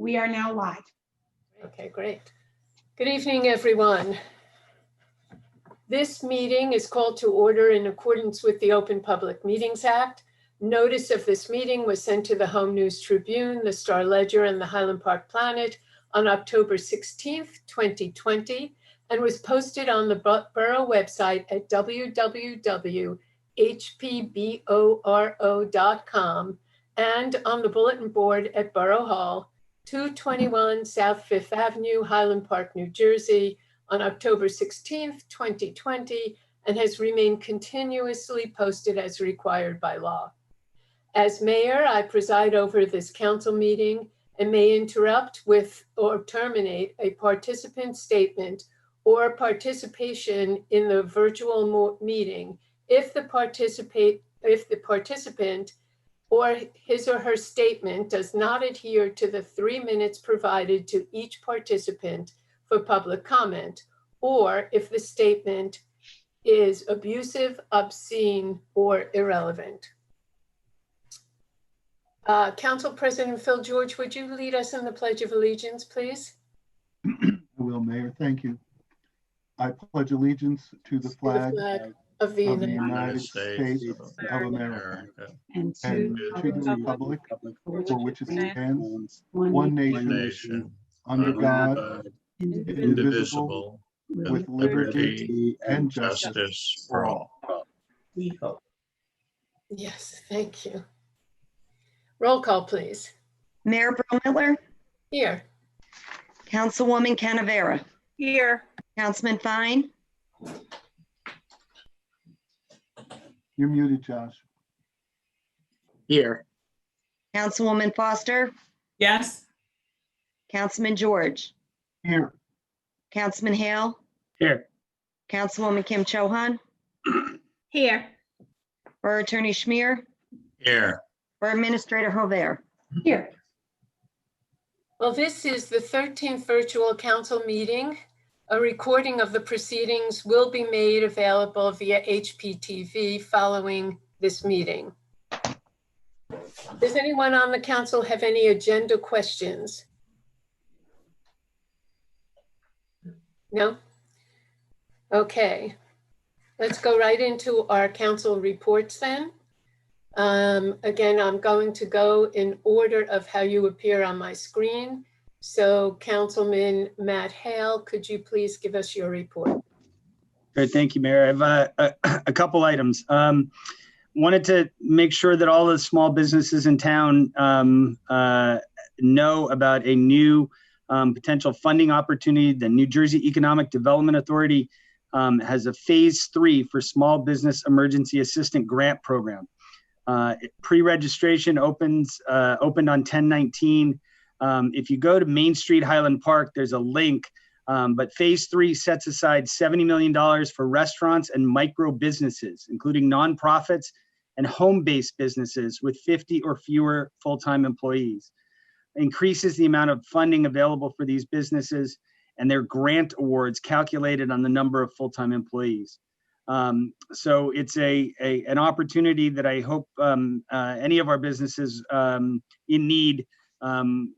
We are now live. Okay, great. Good evening, everyone. This meeting is called to order in accordance with the Open Public Meetings Act. Notice of this meeting was sent to the Home News Tribune, the Star Ledger, and the Highland Park Planet on October 16th, 2020, and was posted on the Borough website at www.hpboro.com and on the bulletin board at Borough Hall, 221 South Fifth Avenue, Highland Park, New Jersey, on October 16th, 2020, and has remained continuously posted as required by law. As mayor, I preside over this council meeting and may interrupt with or terminate a participant statement or participation in the virtual meeting if the participant or his or her statement does not adhere to the 3 minutes provided to each participant for public comment, or if the statement is abusive, obscene, or irrelevant. Council President Phil George, would you lead us in the Pledge of Allegiance, please? I will, Mayor. Thank you. I pledge allegiance to the flag Of the of the United United States of America And and to the republic for which it stands, one nation, under God, indivisible, with liberty and justice for all. We hope. Yes, thank you. Roll call, please. Mayor Brumiller, Here. Councilwoman Canavera, Here. Councilman Fine, You're muted, Josh. Here. Councilwoman Foster, Yes. Councilman George, Here. Councilman Hale, Here. Councilwoman Kim Chohan, Here. Borough Attorney Schmier, Here. Borough Administrator Hover. Here. Well, this is the 13th virtual council meeting. A recording of the proceedings will be made available via HPTV following this meeting. Does anyone on the council have any agenda questions? No? Okay. Let's go right into our council reports then. Again, I'm going to go in order of how you appear on my screen. So Councilman Matt Hale, could you please give us your report? Great, thank you, Mayor. I have a couple items. Wanted to make sure that all the small businesses in town know about a new potential funding opportunity. The New Jersey Economic Development Authority has a phase 3 for small business emergency assistant grant program. Pre-registration opened on 10/19. If you go to Main Street, Highland Park, there's a link, but phase 3 sets aside $70 million for restaurants and micro businesses, including nonprofits and home-based businesses with 50 or fewer full-time employees. Increases the amount of funding available for these businesses and their grant awards calculated on the number of full-time employees. So it's an opportunity that I hope any of our businesses in need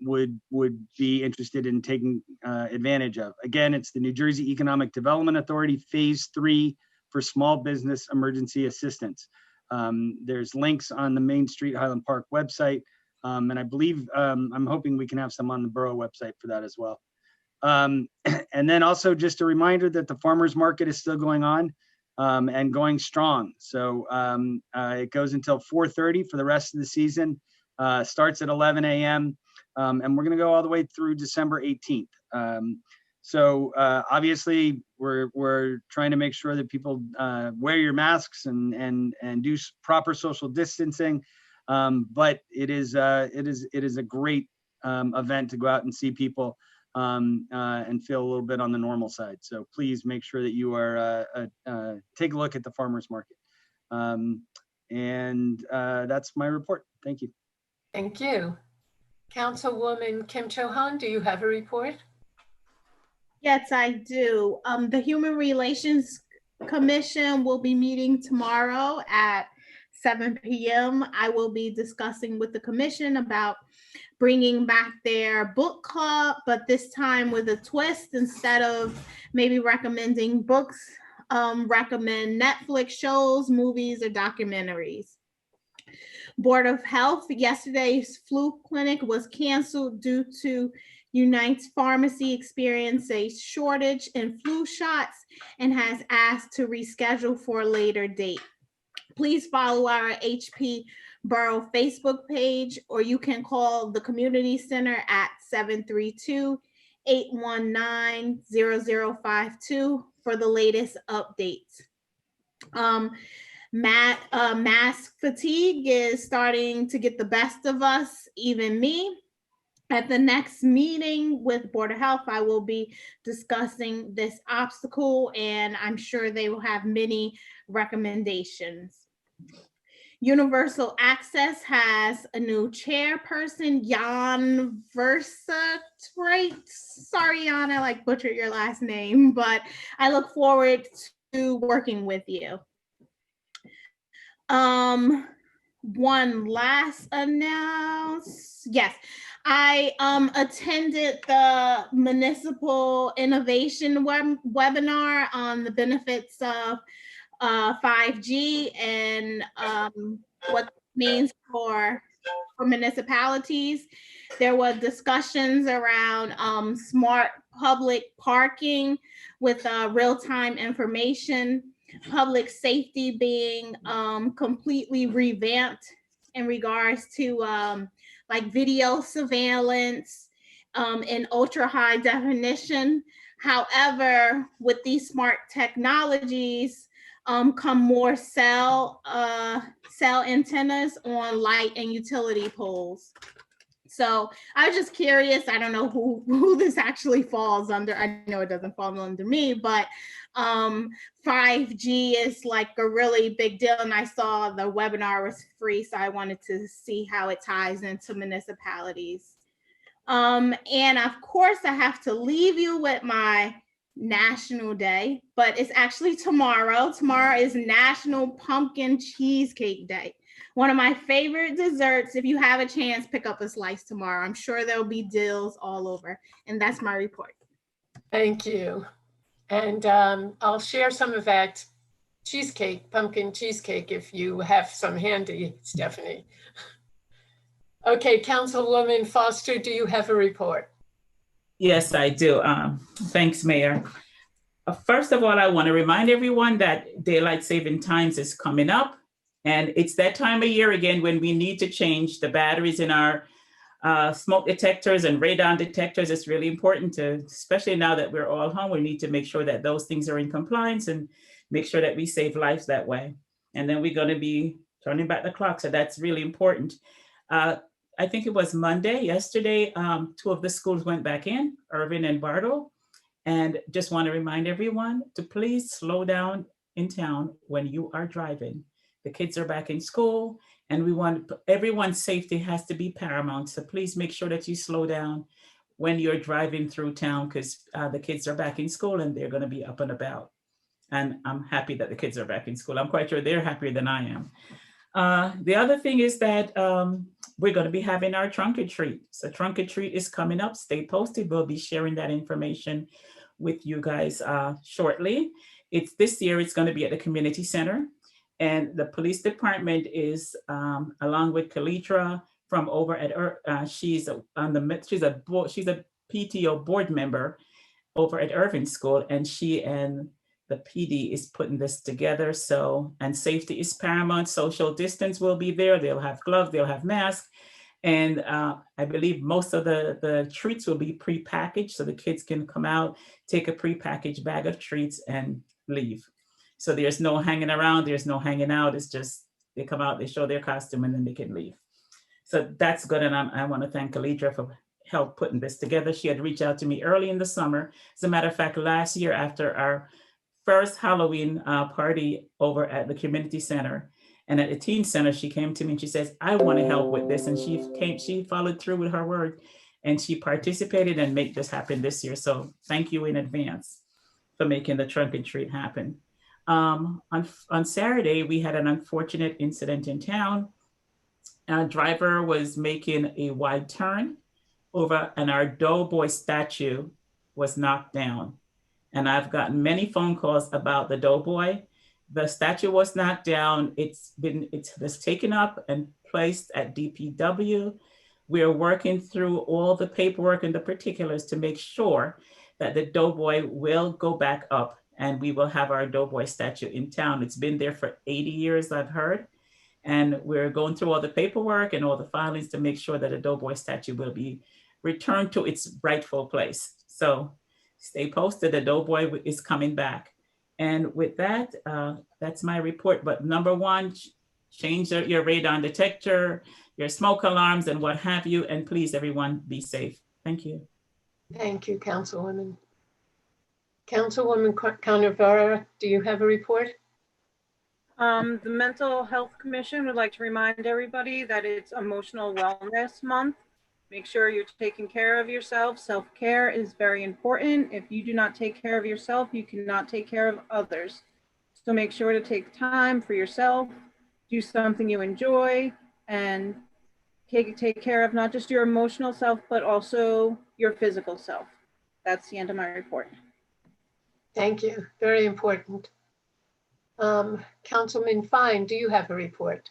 would be interested in taking advantage of. Again, it's the New Jersey Economic Development Authority phase 3 for small business emergency assistance. There's links on the Main Street Highland Park website. And I believe I'm hoping we can have some on the borough website for that as well. And then also just a reminder that the farmers market is still going on and going strong. So it goes until 4:30 for the rest of the season. Starts at 11 a.m. And we're going to go all the way through December 18th. So obviously, we're trying to make sure that people wear your masks and do proper social distancing. But it is a great event to go out and see people and feel a little bit on the normal side. So please make sure that you are take a look at the farmers market. And that's my report. Thank you. Thank you. Councilwoman Kim Chohan, do you have a report? Yes, I do. The Human Relations Commission will be meeting tomorrow at 7 p.m. I will be discussing with the commission about bringing back their book club, but this time with a twist. Instead of maybe recommending books, recommend Netflix shows, movies, or documentaries. Board of Health, yesterday's flu clinic was canceled due to Unite's Pharmacy experienced a shortage in flu shots and has asked to reschedule for a later date. Please follow our HP Borough Facebook page, or you can call the community center at 732-819-0052 for the latest updates. Mask fatigue is starting to get the best of us, even me. At the next meeting with Board of Health, I will be discussing this obstacle, and I'm sure they will have many recommendations. Universal Access has a new chairperson, Jan Versace, right? Sorry, Jan, I butchered your last name, but I look forward to working with you. One last announce. Yes, I attended the Municipal Innovation webinar on the benefits of 5G and what it means for municipalities. There were discussions around smart public parking with real-time information, public safety being completely revamped in regards to video surveillance in ultra high definition. However, with these smart technologies come more cell antennas on light and utility poles. So I was just curious. I don't know who this actually falls under. I know it doesn't fall under me, but 5G is a really big deal. And I saw the webinar was free, so I wanted to see how it ties into municipalities. And of course, I have to leave you with my National Day, but it's actually tomorrow. Tomorrow is National Pumpkin Cheesecake Day. One of my favorite desserts. If you have a chance, pick up a slice tomorrow. I'm sure there'll be deals all over. And that's my report. Thank you. And I'll share some of that cheesecake, pumpkin cheesecake, if you have some handy, Stephanie. Okay, Councilwoman Foster, do you have a report? Yes, I do. Thanks, Mayor. First of all, I want to remind everyone that daylight saving times is coming up. And it's that time of year again when we need to change the batteries in our smoke detectors and radon detectors. It's really important to, especially now that we're all home, we need to make sure that those things are in compliance and make sure that we save lives that way. And then we're going to be turning back the clock. So that's really important. I think it was Monday, yesterday, 2 of the schools went back in, Irving and Bartle. And just want to remind everyone to please slow down in town when you are driving. The kids are back in school and we want everyone's safety has to be paramount. So please make sure that you slow down when you're driving through town because the kids are back in school and they're going to be up and about. And I'm happy that the kids are back in school. I'm quite sure they're happier than I am. The other thing is that we're going to be having our trunk or treat. So trunk or treat is coming up. Stay posted. We'll be sharing that information with you guys shortly. This year, it's going to be at the community center. And the police department is, along with Kalitra from over at, she's a PTO board member over at Irving School, and she and the PD is putting this together. So, and safety is paramount. Social distance will be there. They'll have gloves, they'll have masks. And I believe most of the treats will be prepackaged so the kids can come out, take a prepackaged bag of treats and leave. So there's no hanging around, there's no hanging out. It's just, they come out, they show their costume and then they can leave. So that's good. And I want to thank Kalitra for help putting this together. She had reached out to me early in the summer. As a matter of fact, last year after our first Halloween party over at the community center and at the teen center, she came to me and she says, I want to help with this. And she followed through with her word and she participated and made this happen this year. So thank you in advance for making the trunk and treat happen. On Saturday, we had an unfortunate incident in town. A driver was making a wide turn over, and our Doughboy statue was knocked down. And I've gotten many phone calls about the Doughboy. The statue was knocked down. It was taken up and placed at DPW. We're working through all the paperwork and the particulars to make sure that the Doughboy will go back up and we will have our Doughboy statue in town. It's been there for 80 years, I've heard. And we're going through all the paperwork and all the filings to make sure that a Doughboy statue will be returned to its rightful place. So stay posted, the Doughboy is coming back. And with that, that's my report. But number one, change your radon detector, your smoke alarms and what have you. And please, everyone, be safe. Thank you. Thank you, Councilwoman. Councilwoman Cannavaro, do you have a report? The Mental Health Commission would like to remind everybody that it's Emotional Wellness Month. Make sure you're taking care of yourself. Self-care is very important. If you do not take care of yourself, you cannot take care of others. So make sure to take time for yourself, do something you enjoy, and take care of not just your emotional self, but also your physical self. That's the end of my report. Thank you. Very important. Councilman Fine, do you have a report?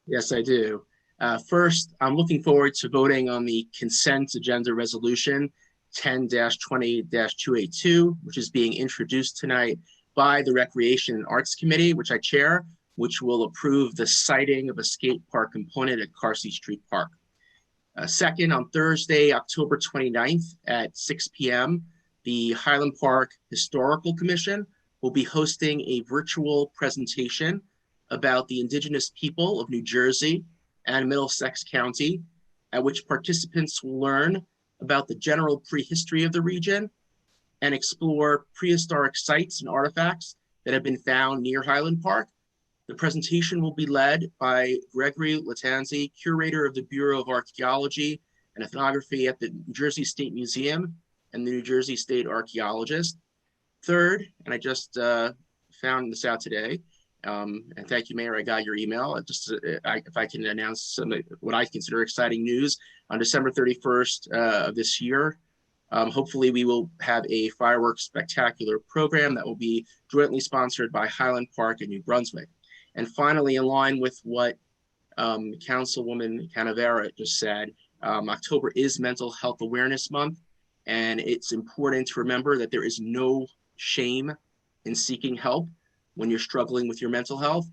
Yes, I do. First, I'm looking forward to voting on the consent agenda resolution 10-20-282, which is being introduced tonight by the Recreation and Arts Committee, which I chair, which will approve the siting of a skate park component at Carsey Street Park. Second, on Thursday, October 29th at 6 p.m., the Highland Park Historical Commission will be hosting a virtual presentation about the Indigenous people of New Jersey and Middlesex County, at which participants will learn about the general prehistory of the region and explore prehistoric sites and artifacts that have been found near Highland Park. The presentation will be led by Gregory Latanzi, curator of the Bureau of Archaeology and Ethnography at the New Jersey State Museum and the New Jersey State Archaeologist. Third, and I just found this out today, and thank you, Mayor, I got your email. If I can announce some what I consider exciting news, on December 31st of this year, hopefully we will have a fireworks spectacular program that will be jointly sponsored by Highland Park and New Brunswick. And finally, in line with what Councilwoman Cannavaro just said, October is Mental Health Awareness Month, and it's important to remember that there is no shame in seeking help when you're struggling with your mental health.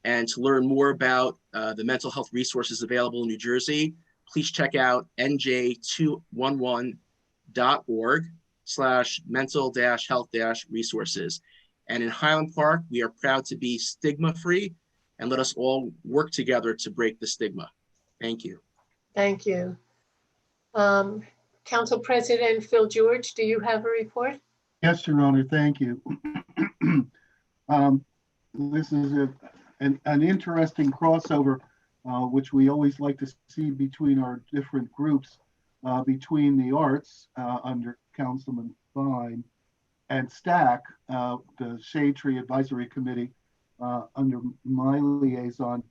And to learn more about the mental health resources available in New Jersey, please check out nj211.org/mental-health-resources. And in Highland Park, we are proud to be stigma-free, and let us all work together to break the stigma. Thank you. Thank you. Council President Phil George, do you have a report? Yes, Your Honor, thank you. This is an interesting crossover, which we always like to see between our different groups, between the arts under Councilman Fine and STAC, the Shade Tree Advisory Committee under my liaison.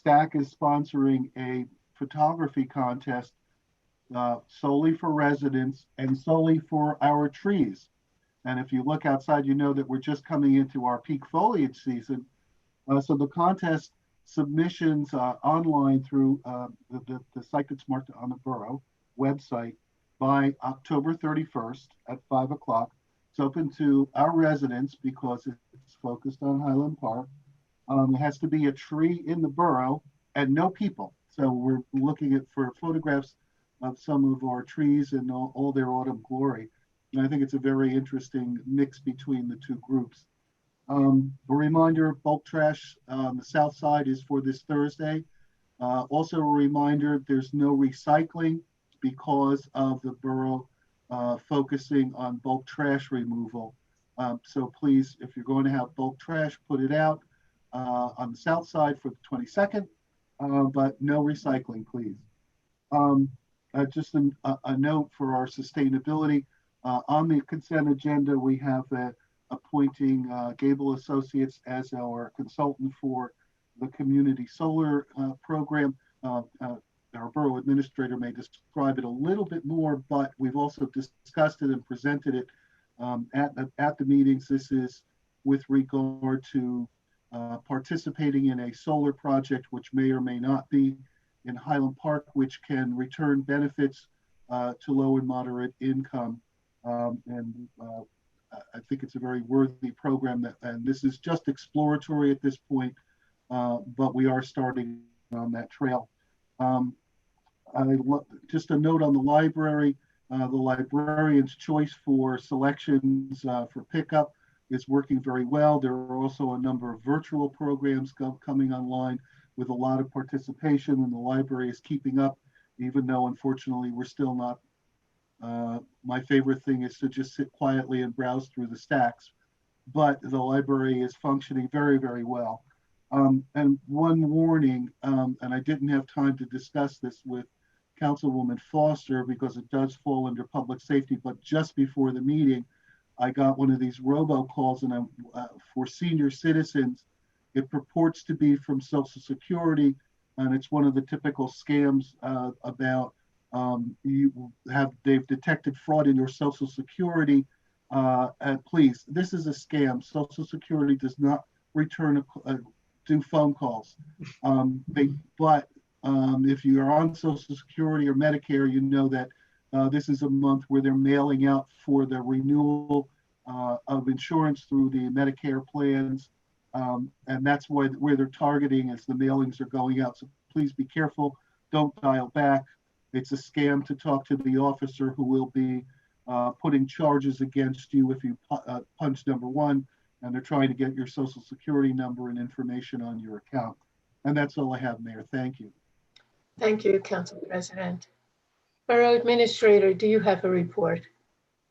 STAC is sponsoring a photography contest solely for residents and solely for our trees. And if you look outside, you know that we're just coming into our peak foliage season. So the contest submissions online through the site that's marked on the borough website by October 31st at 5 o'clock. It's open to our residents because it's focused on Highland Park. It has to be a tree in the borough and no people. So we're looking for photographs of some of our trees in all their autumn glory. And I think it's a very interesting mix between the two groups. A reminder, bulk trash on the south side is for this Thursday. Also a reminder, there's no recycling because of the borough focusing on bulk trash removal. So please, if you're going to have bulk trash, put it out on the south side for the 22nd, but no recycling, please. Just a note for our sustainability. On the consent agenda, we have appointing Gable Associates as our consultant for the community solar program. Our borough administrator may describe it a little bit more, but we've also discussed it and presented it at the meetings. This is with regard to participating in a solar project, which may or may not be in Highland Park, which can return benefits to low and moderate income. I think it's a very worthy program, and this is just exploratory at this point, but we are starting on that trail. Just a note on the library, the librarian's choice for selections for pickup is working very well. There are also a number of virtual programs coming online with a lot of participation, and the library is keeping up, even though unfortunately we're still not. My favorite thing is to just sit quietly and browse through the stacks, but the library is functioning very, very well. And one warning, and I didn't have time to discuss this with Councilwoman Foster because it does fall under public safety, but just before the meeting, I got one of these robocalls, and for senior citizens. It purports to be from Social Security, and it's one of the typical scams about they've detected fraud in your Social Security. And please, this is a scam. Social Security does not do phone calls. But if you're on Social Security or Medicare, you know that this is a month where they're mailing out for the renewal of insurance through the Medicare plans. And that's where they're targeting as the mailings are going out. So please be careful. Don't dial back. It's a scam to talk to the officer who will be putting charges against you if you punch number 1, and they're trying to get your Social Security number and information on your account. And that's all I have, Mayor. Thank you. Thank you, Council President. Borough Administrator, do you have a report?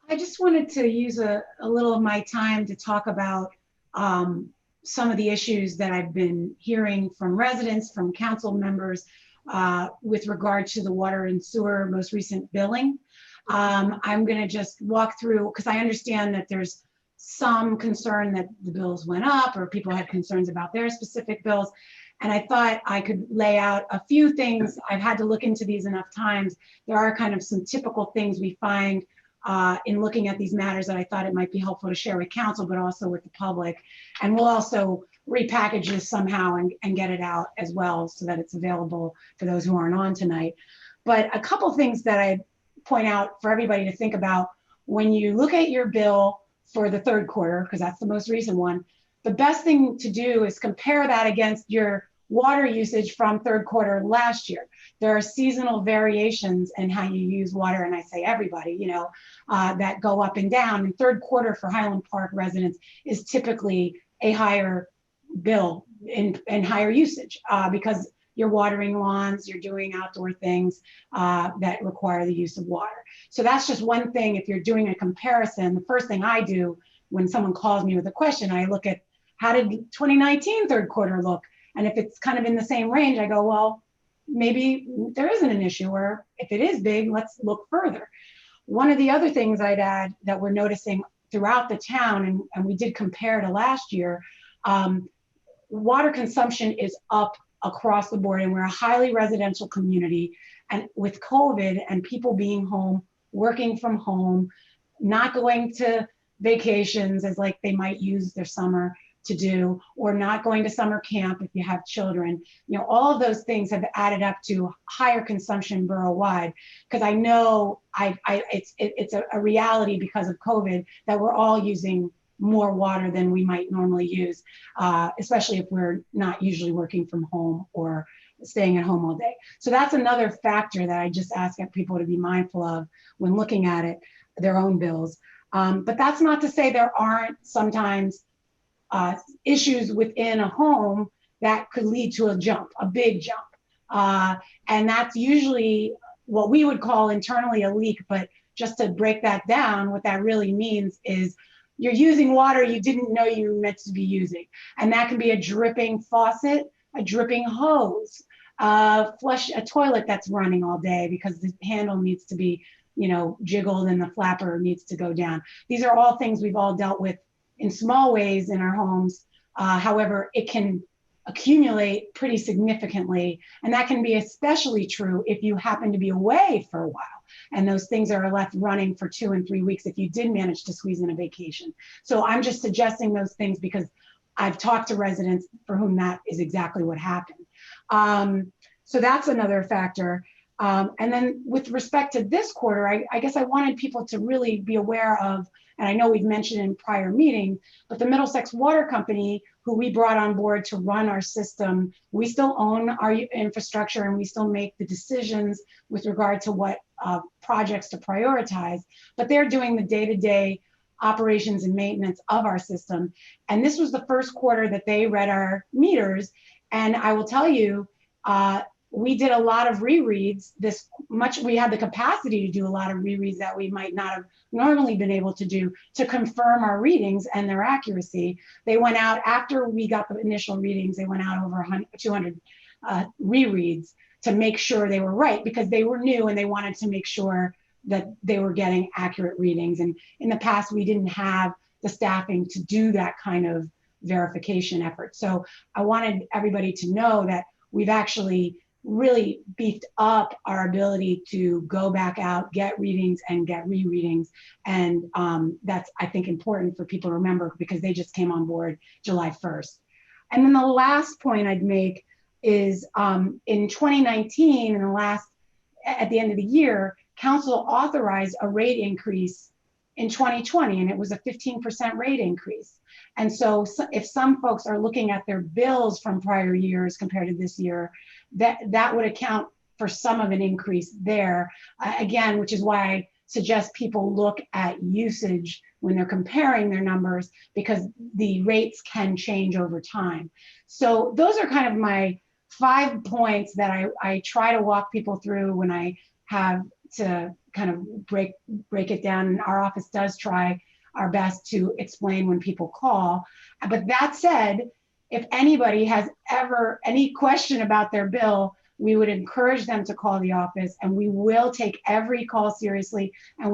I just wanted to use a little of my time to talk about some of the issues that I've been hearing from residents, from council members with regard to the water and sewer most recent billing. I'm going to just walk through, because I understand that there's some concern that the bills went up or people had concerns about their specific bills. And I thought I could lay out a few things. I've had to look into these enough times. There are kind of some typical things we find in looking at these matters that I thought it might be helpful to share with council, but also with the public. And we'll also repackage this somehow and get it out as well so that it's available for those who aren't on tonight. But a couple things that I point out for everybody to think about when you look at your bill for the third quarter, because that's the most recent one, the best thing to do is compare that against your water usage from third quarter last year. There are seasonal variations in how you use water, and I say everybody, you know, that go up and down. And third quarter for Highland Park residents is typically a higher bill and higher usage because you're watering lawns, you're doing outdoor things that require the use of water. So that's just one thing. If you're doing a comparison, the first thing I do when someone calls me with a question, I look at how did 2019 third quarter look? And if it's kind of in the same range, I go, well, maybe there isn't an issue, or if it is big, let's look further. One of the other things I'd add that we're noticing throughout the town, and we did compare to last year, water consumption is up across the board, and we're a highly residential community. And with COVID and people being home, working from home, not going to vacations as like they might use their summer to do, or not going to summer camp if you have children, you know, all of those things have added up to higher consumption borough-wide. Because I know it's a reality because of COVID that we're all using more water than we might normally use, especially if we're not usually working from home or staying at home all day. So that's another factor that I just ask people to be mindful of when looking at it, their own bills. But that's not to say there aren't sometimes issues within a home that could lead to a jump, a big jump. And that's usually what we would call internally a leak. But just to break that down, what that really means is you're using water you didn't know you were meant to be using. And that can be a dripping faucet, a dripping hose, flush a toilet that's running all day because the handle needs to be, you know, jiggled and the flapper needs to go down. These are all things we've all dealt with in small ways in our homes. However, it can accumulate pretty significantly. And that can be especially true if you happen to be away for a while. And those things are left running for 2 and 3 weeks if you did manage to squeeze in a vacation. So I'm just suggesting those things because I've talked to residents for whom that is exactly what happened. So that's another factor. And then with respect to this quarter, I guess I wanted people to really be aware of, and I know we've mentioned in prior meetings, but the Middlesex Water Company, who we brought on board to run our system, we still own our infrastructure and we still make the decisions with regard to what projects to prioritize, but they're doing the day-to-day operations and maintenance of our system. And this was the first quarter that they read our meters. And I will tell you, we did a lot of rereads we had the capacity to do a lot of rereads that we might not have normally been able to do to confirm our readings and their accuracy. They went out after we got the initial readings, they went out over 200 rereads to make sure they were right because they were new and they wanted to make sure that they were getting accurate readings. And in the past, we didn't have the staffing to do that kind of verification effort. So I wanted everybody to know that we've actually really beefed up our ability to go back out, get readings and get rereadings. And that's, I think, important for people to remember because they just came on board July 1st. And then the last point I'd make is in 2019, at the end of the year, Council authorized a rate increase in 2020, and it was a 15% rate increase. And so if some folks are looking at their bills from prior years compared to this year, that would account for some of an increase there. Again, which is why I suggest people look at usage when they're comparing their numbers because the rates can change over time. So those are kind of my 5 points that I try to walk people through when I have to kind of break it down. And our office does try our best to explain when people call. But that said, if anybody has ever any question about their bill, we would encourage them to call the office and we will take every call seriously and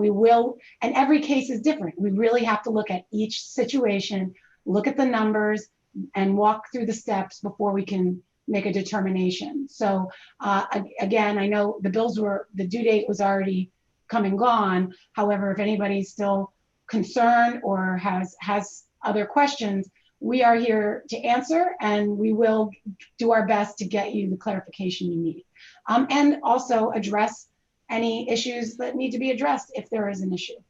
every case is different. We really have to look at each situation, look at the numbers and walk through the steps before we can make a determination. So again, I know the due date was already come and gone. However, if anybody's still concerned or has other questions, we are here to answer and we will do our best to get you the clarification you need. And also address any issues that need to be addressed if there is an issue.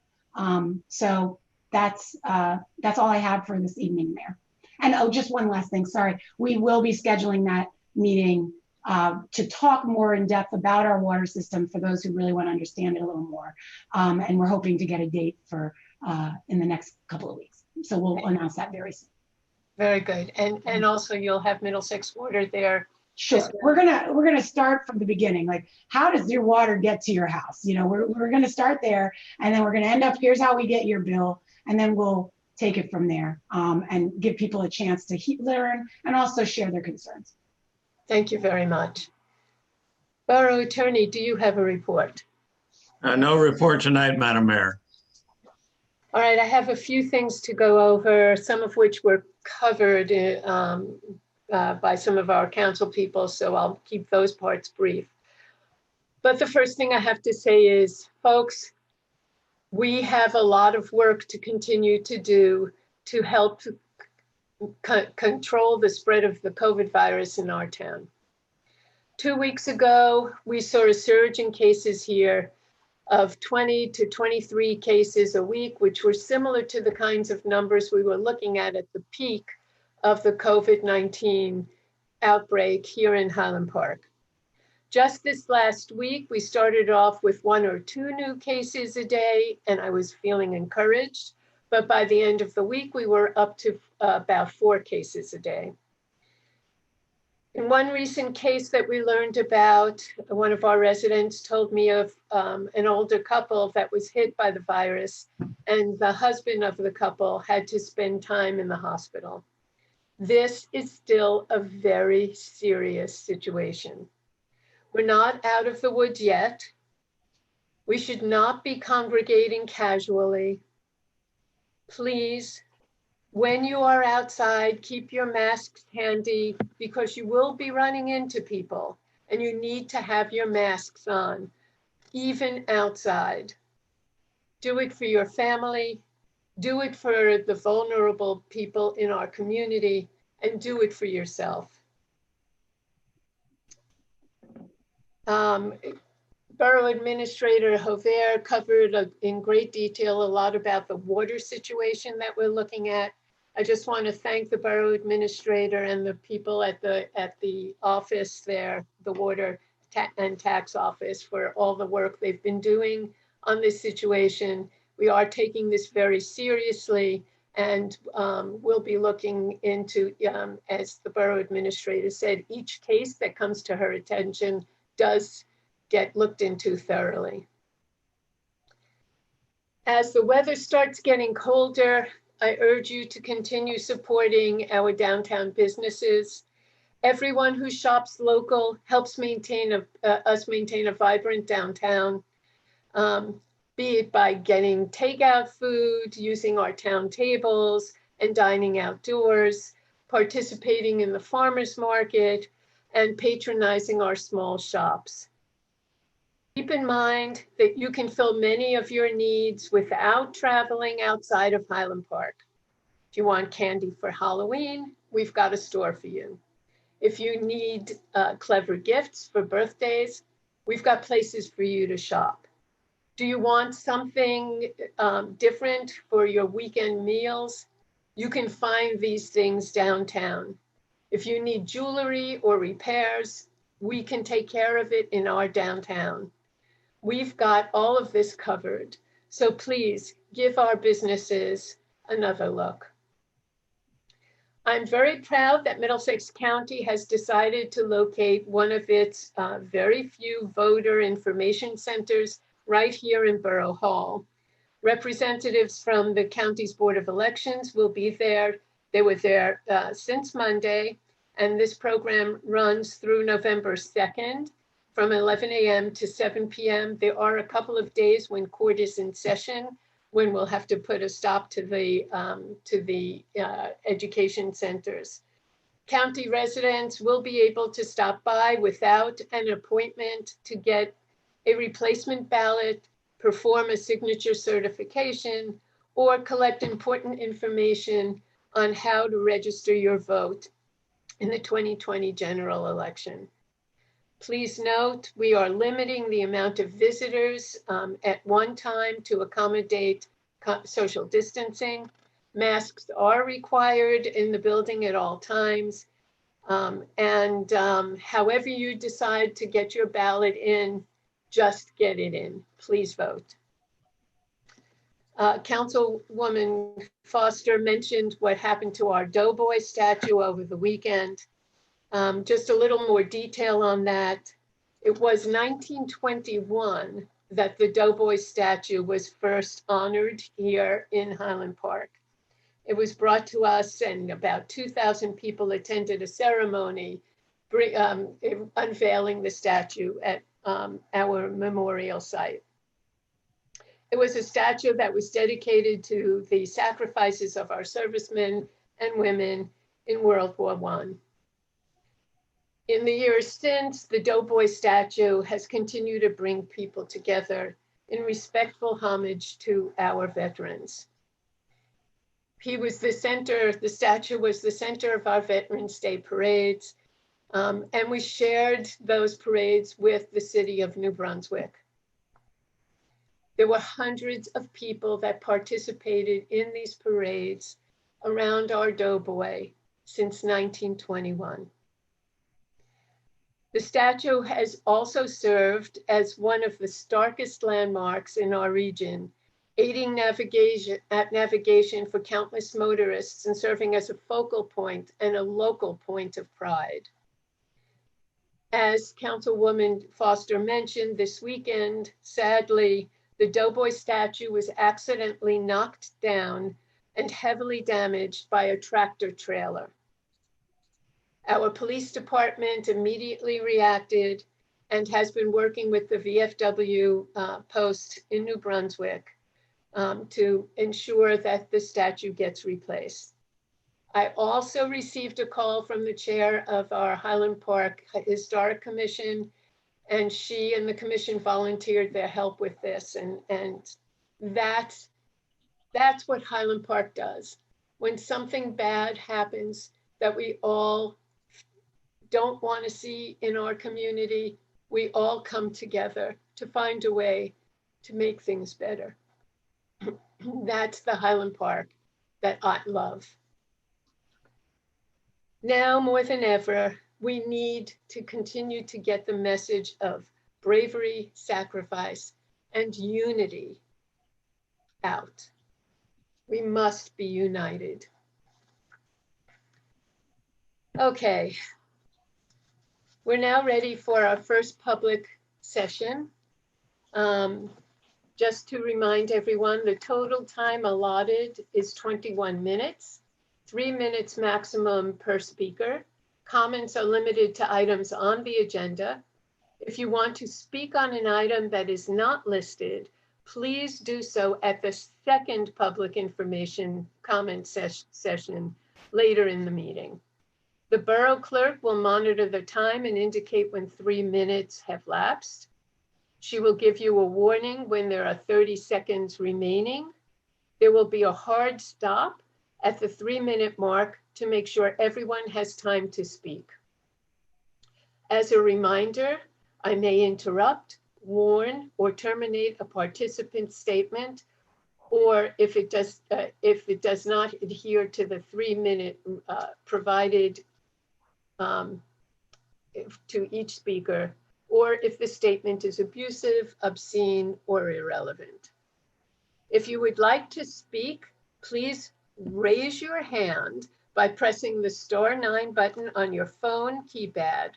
So that's all I have for this evening, Mayor. And just one last thing, sorry. We will be scheduling that meeting to talk more in depth about our water system for those who really want to understand it a little more. And we're hoping to get a date for in the next couple of weeks. So we'll announce that very soon. Very good. And also you'll have Middlesex Water there. Sure. We're gonna start from the beginning. Like, how does your water get to your house? You know, we're gonna start there, and then we're gonna end up. Here's how we get your bill, and then we'll take it from there and give people a chance to learn and also share their concerns. Thank you very much. Borough Attorney, do you have a report? No report tonight, Madam Mayor. All right, I have a few things to go over, some of which were covered by some of our council people, so I'll keep those parts brief. But the first thing I have to say is, folks, we have a lot of work to continue to do to help control the spread of the COVID virus in our town. 2 weeks ago, we saw a surge in cases here of 20 to 23 cases a week, which were similar to the kinds of numbers we were looking at the peak of the COVID-19 outbreak here in Highland Park. Just this last week, we started off with 1 or 2 new cases a day, and I was feeling encouraged. But by the end of the week, we were up to about 4 cases a day. In one recent case that we learned about, one of our residents told me of an older couple that was hit by the virus, and the husband of the couple had to spend time in the hospital. This is still a very serious situation. We're not out of the woods yet. We should not be congregating casually. Please When you are outside, keep your masks handy because you will be running into people and you need to have your masks on, even outside. Do it for your family, do it for the vulnerable people in our community, and do it for yourself. Borough Administrator Hover covered in great detail a lot about the water situation that we're looking at. I just want to thank the Borough Administrator and the people at the office there, the Water and Tax Office, for all the work they've been doing on this situation. We are taking this very seriously, and we'll be looking into, as the Borough Administrator said, each case that comes to her attention does get looked into thoroughly. As the weather starts getting colder, I urge you to continue supporting our downtown businesses. Everyone who shops local helps maintain us maintain a vibrant downtown, be it by getting takeout food, using our town tables, and dining outdoors, participating in the farmers market, and patronizing our small shops. Keep in mind that you can fill many of your needs without traveling outside of Highland Park. If you want candy for Halloween, we've got a store for you. If you need clever gifts for birthdays, we've got places for you to shop. Do you want something different for your weekend meals? You can find these things downtown. If you need jewelry or repairs, we can take care of it in our downtown. We've got all of this covered. So please give our businesses another look. I'm very proud that Middlesex County has decided to locate one of its very few voter information centers right here in Borough Hall. Representatives from the county's Board of Elections will be there. They were there since Monday, and this program runs through November 2nd from 11 a.m. to 7 p.m. There are a couple of days when court is in session, when we'll have to put a stop to the education centers. County residents will be able to stop by without an appointment to get a replacement ballot, perform a signature certification, or collect important information on how to register your vote in the 2020 general election. Please note, we are limiting the amount of visitors at one time to accommodate social distancing. Masks are required in the building at all times. However you decide to get your ballot in, just get it in. Please vote. Councilwoman Foster mentioned what happened to our Doughboy statue over the weekend. Just a little more detail on that. It was 1921 that the Doughboy statue was first honored here in Highland Park. It was brought to us and about 2,000 people attended a ceremony unveiling the statue at our memorial site. It was a statue that was dedicated to the sacrifices of our servicemen and women in World War I. In the years since, the Doughboy statue has continued to bring people together in respectful homage to our veterans. He was the statue was the center of our Veterans Day parades, and we shared those parades with the city of New Brunswick. There were hundreds of people that participated in these parades around our Doughboy since 1921. The statue has also served as one of the starkest landmarks in our region, aiding navigation for countless motorists and serving as a focal point and a local point of pride. As Councilwoman Foster mentioned, this weekend, sadly, the Doughboy statue was accidentally knocked down and heavily damaged by a tractor trailer. Our police department immediately reacted and has been working with the VFW post in New Brunswick to ensure that the statue gets replaced. I also received a call from the chair of our Highland Park Historic Commission, and she and the commission volunteered their help with this. And that's what Highland Park does. When something bad happens that we all don't want to see in our community, we all come together to find a way to make things better. That's the Highland Park that I love. Now more than ever, we need to continue to get the message of bravery, sacrifice, and unity out. We must be united. Okay. We're now ready for our first public session. Just to remind everyone, the total time allotted is 21 minutes, 3 minutes maximum per speaker. Comments are limited to items on the agenda. If you want to speak on an item that is not listed, please do so at the second public information comment session later in the meeting. The borough clerk will monitor the time and indicate when 3 minutes have lapsed. She will give you a warning when there are 30 seconds remaining. There will be a hard stop at the 3-minute mark to make sure everyone has time to speak. As a reminder, I may interrupt, warn, or terminate a participant's statement, or if it does not adhere to the 3-minute provided to each speaker, or if the statement is abusive, obscene, or irrelevant. If you would like to speak, please raise your hand by pressing the *9 button on your phone keypad,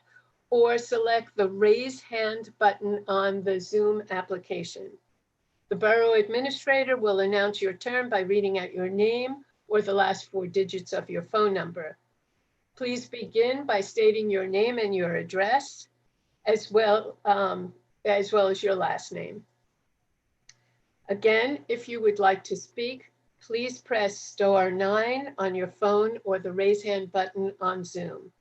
or select the raise hand button on the Zoom application. The borough administrator will announce your turn by reading out your name or the last 4 digits of your phone number. Please begin by stating your name and your address, as well as your last name. Again, if you would like to speak, please press *9 on your phone or the raise hand button on Zoom.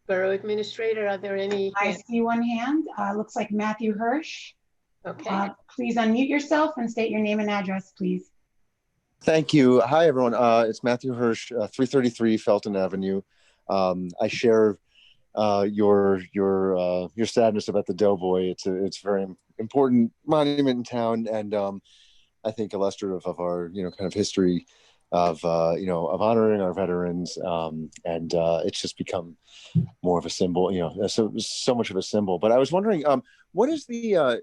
Borough Administrator, are there any? I see one hand. Looks like Matthew Hirsch. Okay. Please unmute yourself and state your name and address, please. Thank you. Hi, everyone. It's Matthew Hirsch, 333 Felton Avenue. I share your sadness about the Doughboy. It's a very important monument in town, and I think illustrative of our kind of history of of honoring our veterans, and it's just become more of a symbol, so much of a symbol. But I was wondering, what is the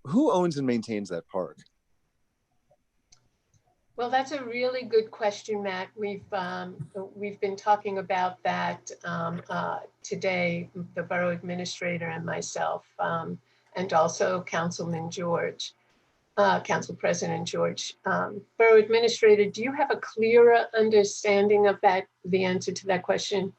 who owns and maintains that park? Well, that's a really good question, Matt. We've been talking about that today, the borough administrator and myself, and also Councilman George, Council President George. Borough Administrator, do you have a clearer understanding of the answer to that question?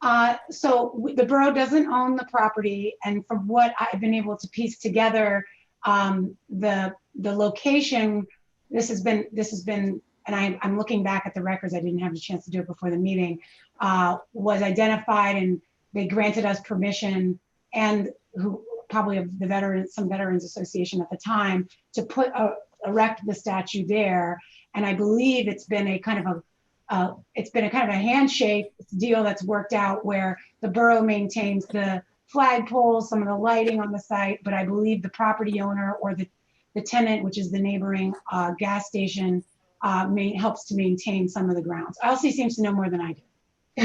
The borough doesn't own the property, and from what I've been able to piece together, the location. This has been, and I'm looking back at the records. I didn't have a chance to do it before the meeting. Was identified, and they granted us permission, and who probably of the some Veterans Association at the time, to erect the statue there. And I believe it's been a kind of a handshake deal that's worked out where the borough maintains the flagpoles, some of the lighting on the site, but I believe the property owner or the tenant, which is the neighboring gas station, helps to maintain some of the grounds. Elsie seems to know more than I do.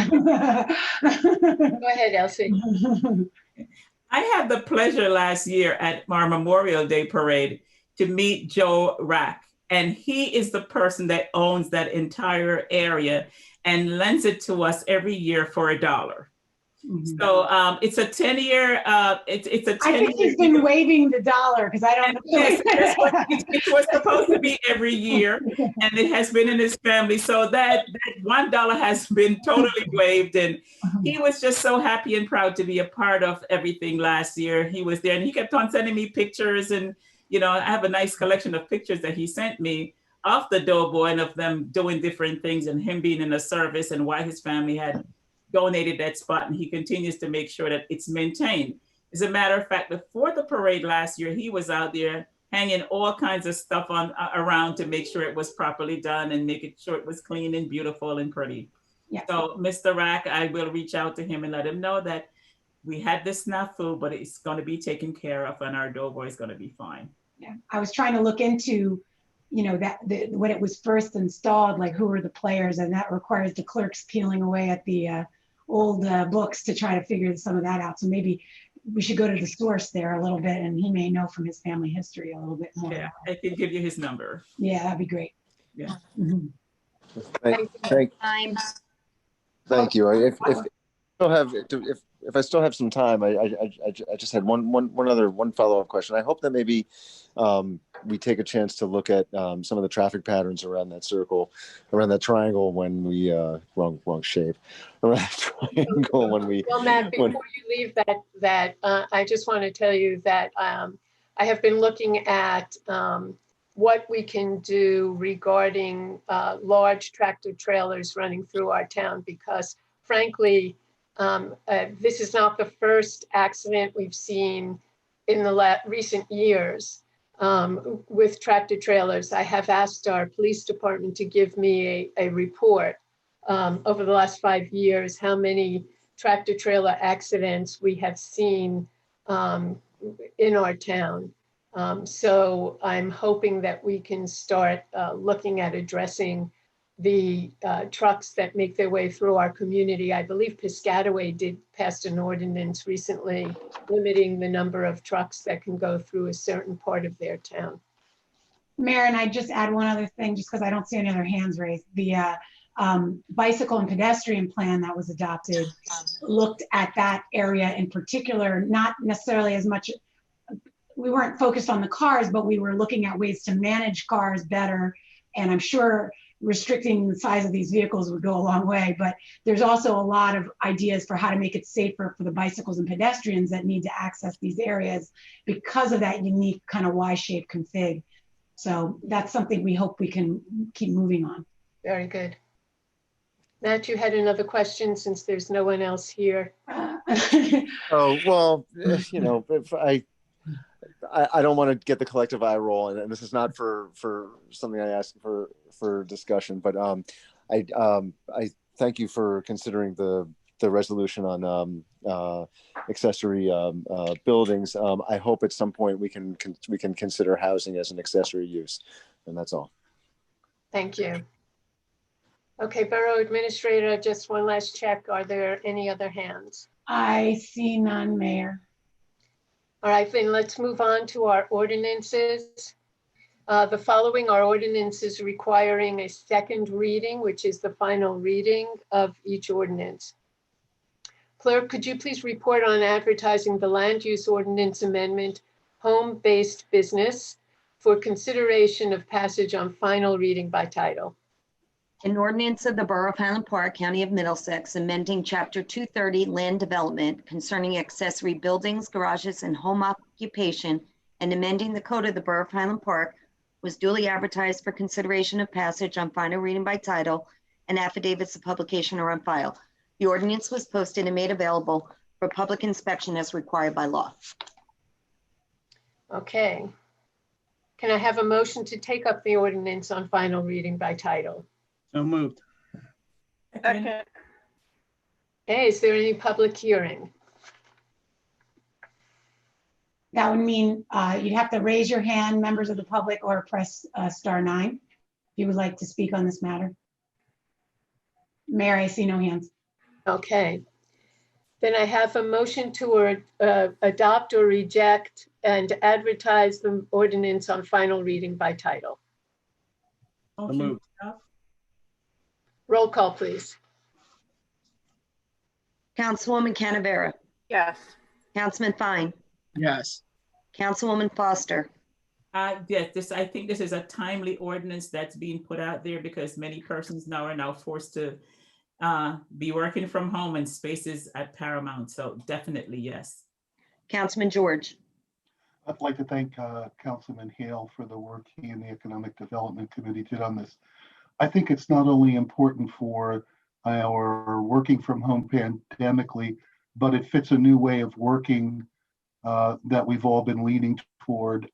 Go ahead, Elsie. I had the pleasure last year at our Memorial Day parade to meet Joe Rack, and he is the person that owns that entire area and lends it to us every year for $1. Mm-hmm. So it's a 10-year. It's a 10-year. I think he's been waving the dollar because I don't know. Yes, it was supposed to be every year, and it has been in his family. So that $1 has been totally waived, and he was just so happy and proud to be a part of everything last year. He was there, and he kept on sending me pictures and you know, I have a nice collection of pictures that he sent me of the Doughboy and of them doing different things and him being in the service and why his family had donated that spot. And he continues to make sure that it's maintained. As a matter of fact, before the parade last year, he was out there hanging all kinds of stuff on around to make sure it was properly done and making sure it was clean and beautiful and pretty. Yeah. So Mr. Rack, I will reach out to him and let him know that we had this snafu, but it's going to be taken care of and our Doughboy is going to be fine. Yeah, I was trying to look into, you know, when it was first installed, like who were the players, and that requires the clerks peeling away at the old books to try to figure some of that out. So maybe we should go to the source there a little bit, and he may know from his family history a little bit more. Yeah, I can give you his number. Yeah, that'd be great. Yeah. Mhm. Thank you. If I still have some time, I just had one follow-up question. I hope that maybe we take a chance to look at some of the traffic patterns around that circle, around that triangle when we wrong shape, around that triangle when we. Well, Matt, before you leave that, I just want to tell you that I have been looking at what we can do regarding large tractor trailers running through our town, because frankly, this is not the first accident we've seen in the recent years with tractor trailers. I have asked our police department to give me a report over the last 5 years, how many tractor trailer accidents we have seen in our town. So I'm hoping that we can start looking at addressing the trucks that make their way through our community. I believe Piscataway passed an ordinance recently limiting the number of trucks that can go through a certain part of their town. Mayor, and I just add one other thing, just because I don't see any other hands raised. The bicycle and pedestrian plan that was adopted looked at that area in particular, not necessarily as much, we weren't focused on the cars, but we were looking at ways to manage cars better. And I'm sure restricting the size of these vehicles would go a long way, but there's also a lot of ideas for how to make it safer for the bicycles and pedestrians that need to access these areas because of that unique kind of Y-shaped config. So that's something we hope we can keep moving on. Very good. Matt, you had another question since there's no one else here. Oh, well, you know, if I don't want to get the collective eye roll, and this is not for something I asked for discussion, but I thank you for considering the resolution on accessory buildings. I hope at some point we can consider housing as an accessory use, and that's all. Thank you. Okay, Borough Administrator, just one last check. Are there any other hands? I see none, Mayor. All right, then let's move on to our ordinances. The following are ordinances requiring a second reading, which is the final reading of each ordinance. Clerk, could you please report on advertising the land use ordinance amendment, home-based business, for consideration of passage on final reading by title? An ordinance of the Borough of Highland Park, County of Middlesex, amending Chapter 230 Land Development concerning accessory buildings, garages, and home occupation, and amending the code of the Borough of Highland Park, was duly advertised for consideration of passage on final reading by title, and affidavits of publication are on file. The ordinance was posted and made available for public inspection as required by law. Okay. Can I have a motion to take up the ordinance on final reading by title? So moved. Second. Okay, is there any public hearing? That would mean you'd have to raise your hand, members of the public, or press *9 if you would like to speak on this matter. Mayor, I see no hands. Okay. Then I have a motion to adopt or reject and advertise the ordinance on final reading by title. So moved. Roll call, please. Councilwoman Canavera? Yes. Councilman Fine? Yes. Councilwoman Foster? Yes, I think this is a timely ordinance that's being put out there because many persons now are now forced to be working from home and spaces at paramount. So definitely, yes. Councilman George? I'd like to thank Councilman Hale for the work he and the Economic Development Committee did on this. I think it's not only important for our working from home pandemically, but it fits a new way of working that we've all been leaning toward,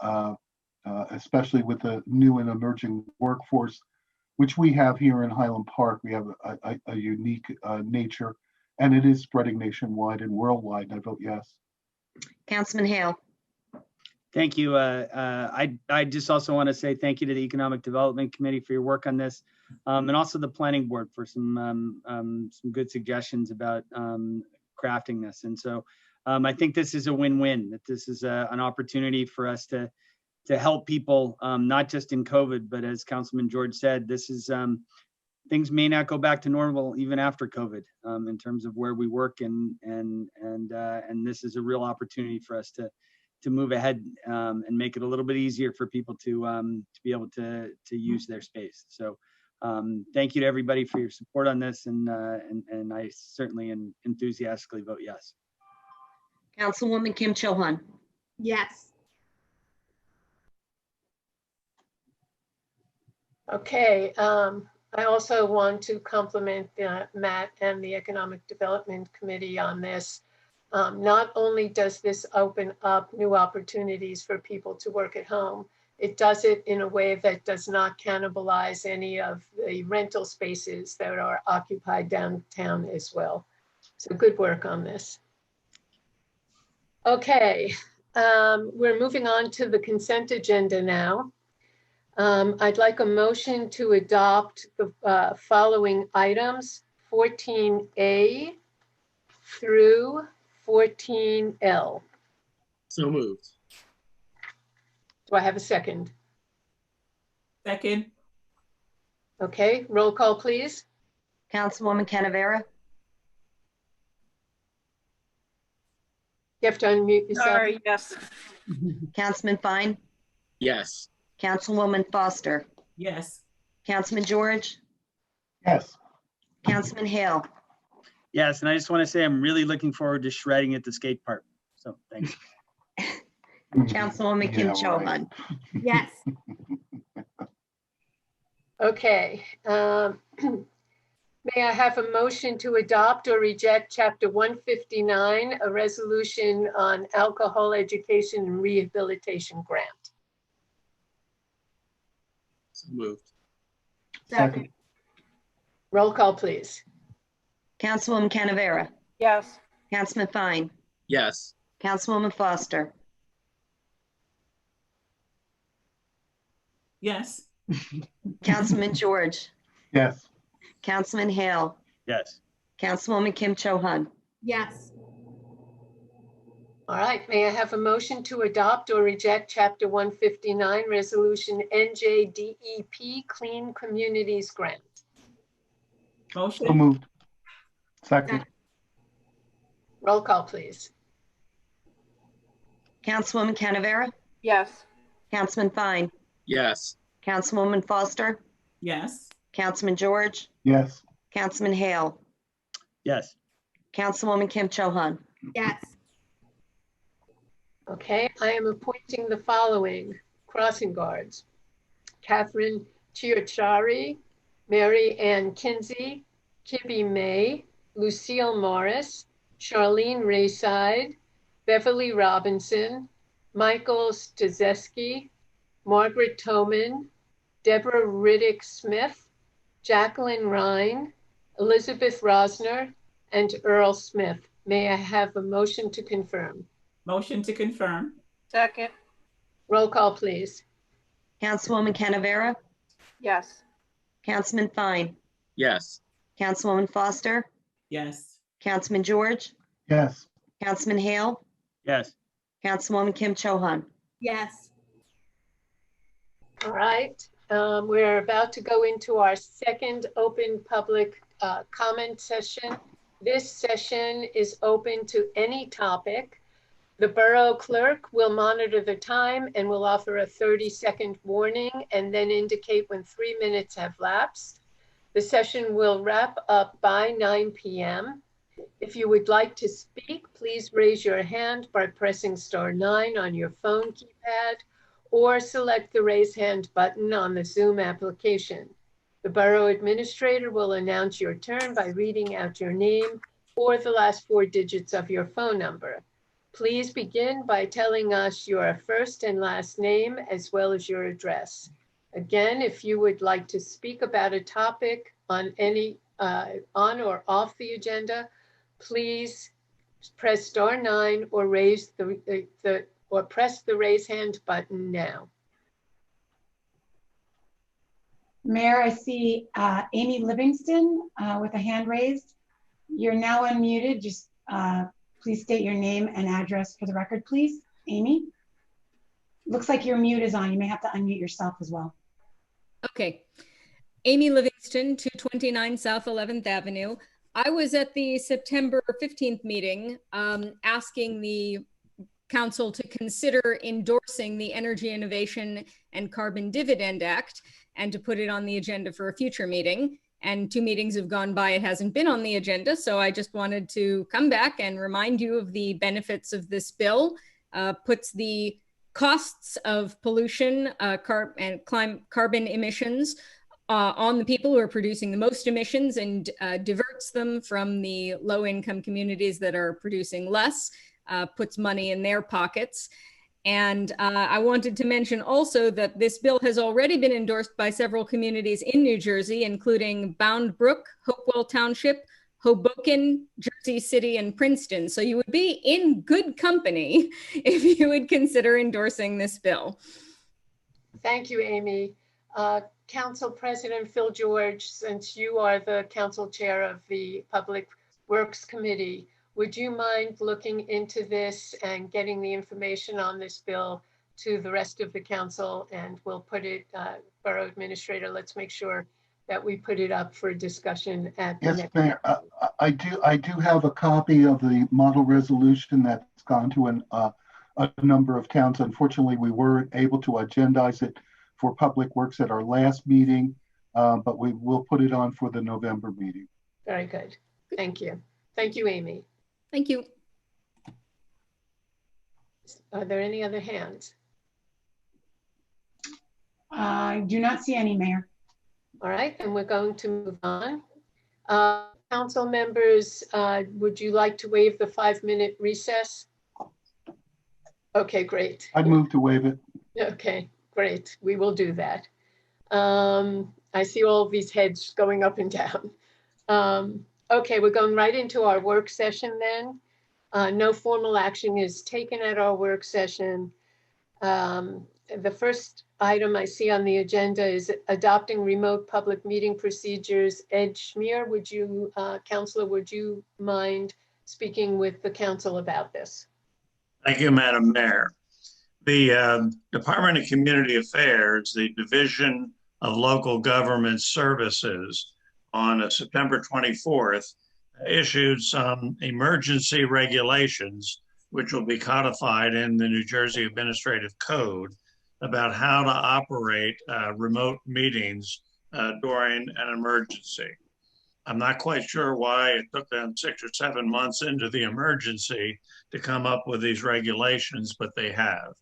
especially with the new and emerging workforce, which we have here in Highland Park. We have a unique nature, and it is spreading nationwide and worldwide. I vote yes. Councilman Hale. Thank you. I just also want to say thank you to the Economic Development Committee for your work on this, and also the Planning Board for some good suggestions about crafting this. And so I think this is a win-win, that this is an opportunity for us to help people, not just in COVID, but as Councilman George said, this is things may not go back to normal even after COVID in terms of where we work, and this is a real opportunity for us to move ahead and make it a little bit easier for people to be able to use their space. So thank you to everybody for your support on this, and I certainly and enthusiastically vote yes. Councilwoman Kim Cho-Han. Yes. Okay, I also want to compliment Matt and the Economic Development Committee on this. Not only does this open up new opportunities for people to work at home, it does it in a way that does not cannibalize any of the rental spaces that are occupied downtown as well. So good work on this. Okay, we're moving on to the consent agenda now. I'd like a motion to adopt the following items, 14A through 14L. So moved. Do I have a second? Second. Okay, roll call, please. Councilwoman Canavera. You have to unmute yourself. Sorry, yes. Councilman Fine. Yes. Councilwoman Foster. Yes. Councilman George. Yes. Councilman Hale. Yes, and I just want to say I'm really looking forward to shredding at the skate park. So thanks. Councilwoman Kim Cho-Han. Yes. Okay. May I have a motion to adopt or reject Chapter 159, a resolution on alcohol education and rehabilitation grant? So moved. Second. Roll call, please. Councilwoman Canavera. Yes. Councilman Fine. Yes. Councilwoman Foster. Yes. Councilman George. Yes. Councilman Hale. Yes. Councilwoman Kim Cho-Han. Yes. All right, may I have a motion to adopt or reject Chapter 159, Resolution NJDEP Clean Communities Grant? Motion. So moved. Second. Roll call, please. Councilwoman Canavera. Yes. Councilman Fine. Yes. Councilwoman Foster. Yes. Councilman George. Yes. Councilman Hale. Yes. Councilwoman Kim Cho-Han. Yes. Okay, I am appointing the following crossing guards: Catherine Chiachari, Mary Ann Kinsey, Kibby May, Lucille Morris, Charlene Rayside, Beverly Robinson, Michael Stazeski, Margaret Toman, Deborah Riddick Smith, Jacqueline Ryan, Elizabeth Rosner, and Earl Smith. May I have a motion to confirm? Motion to confirm. Second. Roll call, please. Councilwoman Canavera. Yes. Councilman Fine. Yes. Councilwoman Foster. Yes. Councilman George. Yes. Councilman Hale. Yes. Councilwoman Kim Cho-Han. Yes. All right, we're about to go into our second open public comment session. This session is open to any topic. The borough clerk will monitor the time and will offer a 30-second warning and then indicate when 3 minutes have lapsed. The session will wrap up by 9 p.m. If you would like to speak, please raise your hand by pressing *9 on your phone keypad or select the raise hand button on the Zoom application. The Borough Administrator will announce your turn by reading out your name or the last 4 digits of your phone number. Please begin by telling us your first and last name as well as your address. Again, if you would like to speak about a topic on any on or off the agenda, please press *9 or press the raise hand button now. Mayor, I see Amy Livingston with a hand raised. You're now unmuted. Just please state your name and address for the record, please. Amy? Looks like your mute is on. You may have to unmute yourself as well. Okay. Amy Livingston, 229 South 11th Avenue. I was at the September 15th meeting asking the council to consider endorsing the Energy Innovation and Carbon Dividend Act and to put it on the agenda for a future meeting. And 2 meetings have gone by, it hasn't been on the agenda. So I just wanted to come back and remind you of the benefits of this bill. Puts the costs of pollution and carbon emissions on the people who are producing the most emissions and diverts them from the low-income communities that are producing less, puts money in their pockets. And I wanted to mention also that this bill has already been endorsed by several communities in New Jersey, including Bound Brook, Hopewell Township, Hoboken, Jersey City, and Princeton. So you would be in good company if you would consider endorsing this bill. Thank you, Amy. Council President Phil George, since you are the council chair of the Public Works Committee, would you mind looking into this and getting the information on this bill to the rest of the council? And we'll put it, Borough Administrator, let's make sure that we put it up for discussion at the next. Mayor, I do have a copy of the model resolution that's gone to a number of towns. Unfortunately, we weren't able to agendize it for Public Works at our last meeting, but we will put it on for the November meeting. Very good. Thank you. Thank you, Amy. Thank you. Are there any other hands? I do not see any, Mayor. All right, then we're going to move on. Council members, would you like to waive the 5-minute recess? Okay, great. I'd move to waive it. Okay, great. We will do that. I see all these heads going up and down. Okay, we're going right into our work session then. No formal action is taken at our work session. The first item I see on the agenda is adopting remote public meeting procedures. Ed Schmier, would you, Councilor, would you mind speaking with the council about this? Thank you, Madam Mayor. The Department of Community Affairs, the Division of Local Government Services, on September 24th, issued some emergency regulations, which will be codified in the New Jersey Administrative Code, about how to operate remote meetings during an emergency. I'm not quite sure why it took them 6 or 7 months into the emergency to come up with these regulations, but they have.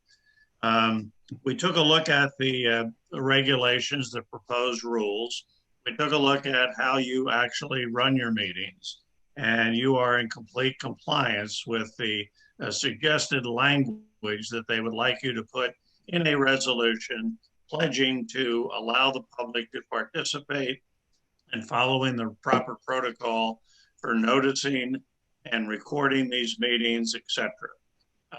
We took a look at the regulations, the proposed rules. We took a look at how you actually run your meetings, and you are in complete compliance with the suggested language that they would like you to put in a resolution pledging to allow the public to participate and following the proper protocol for noticing and recording these meetings, etc.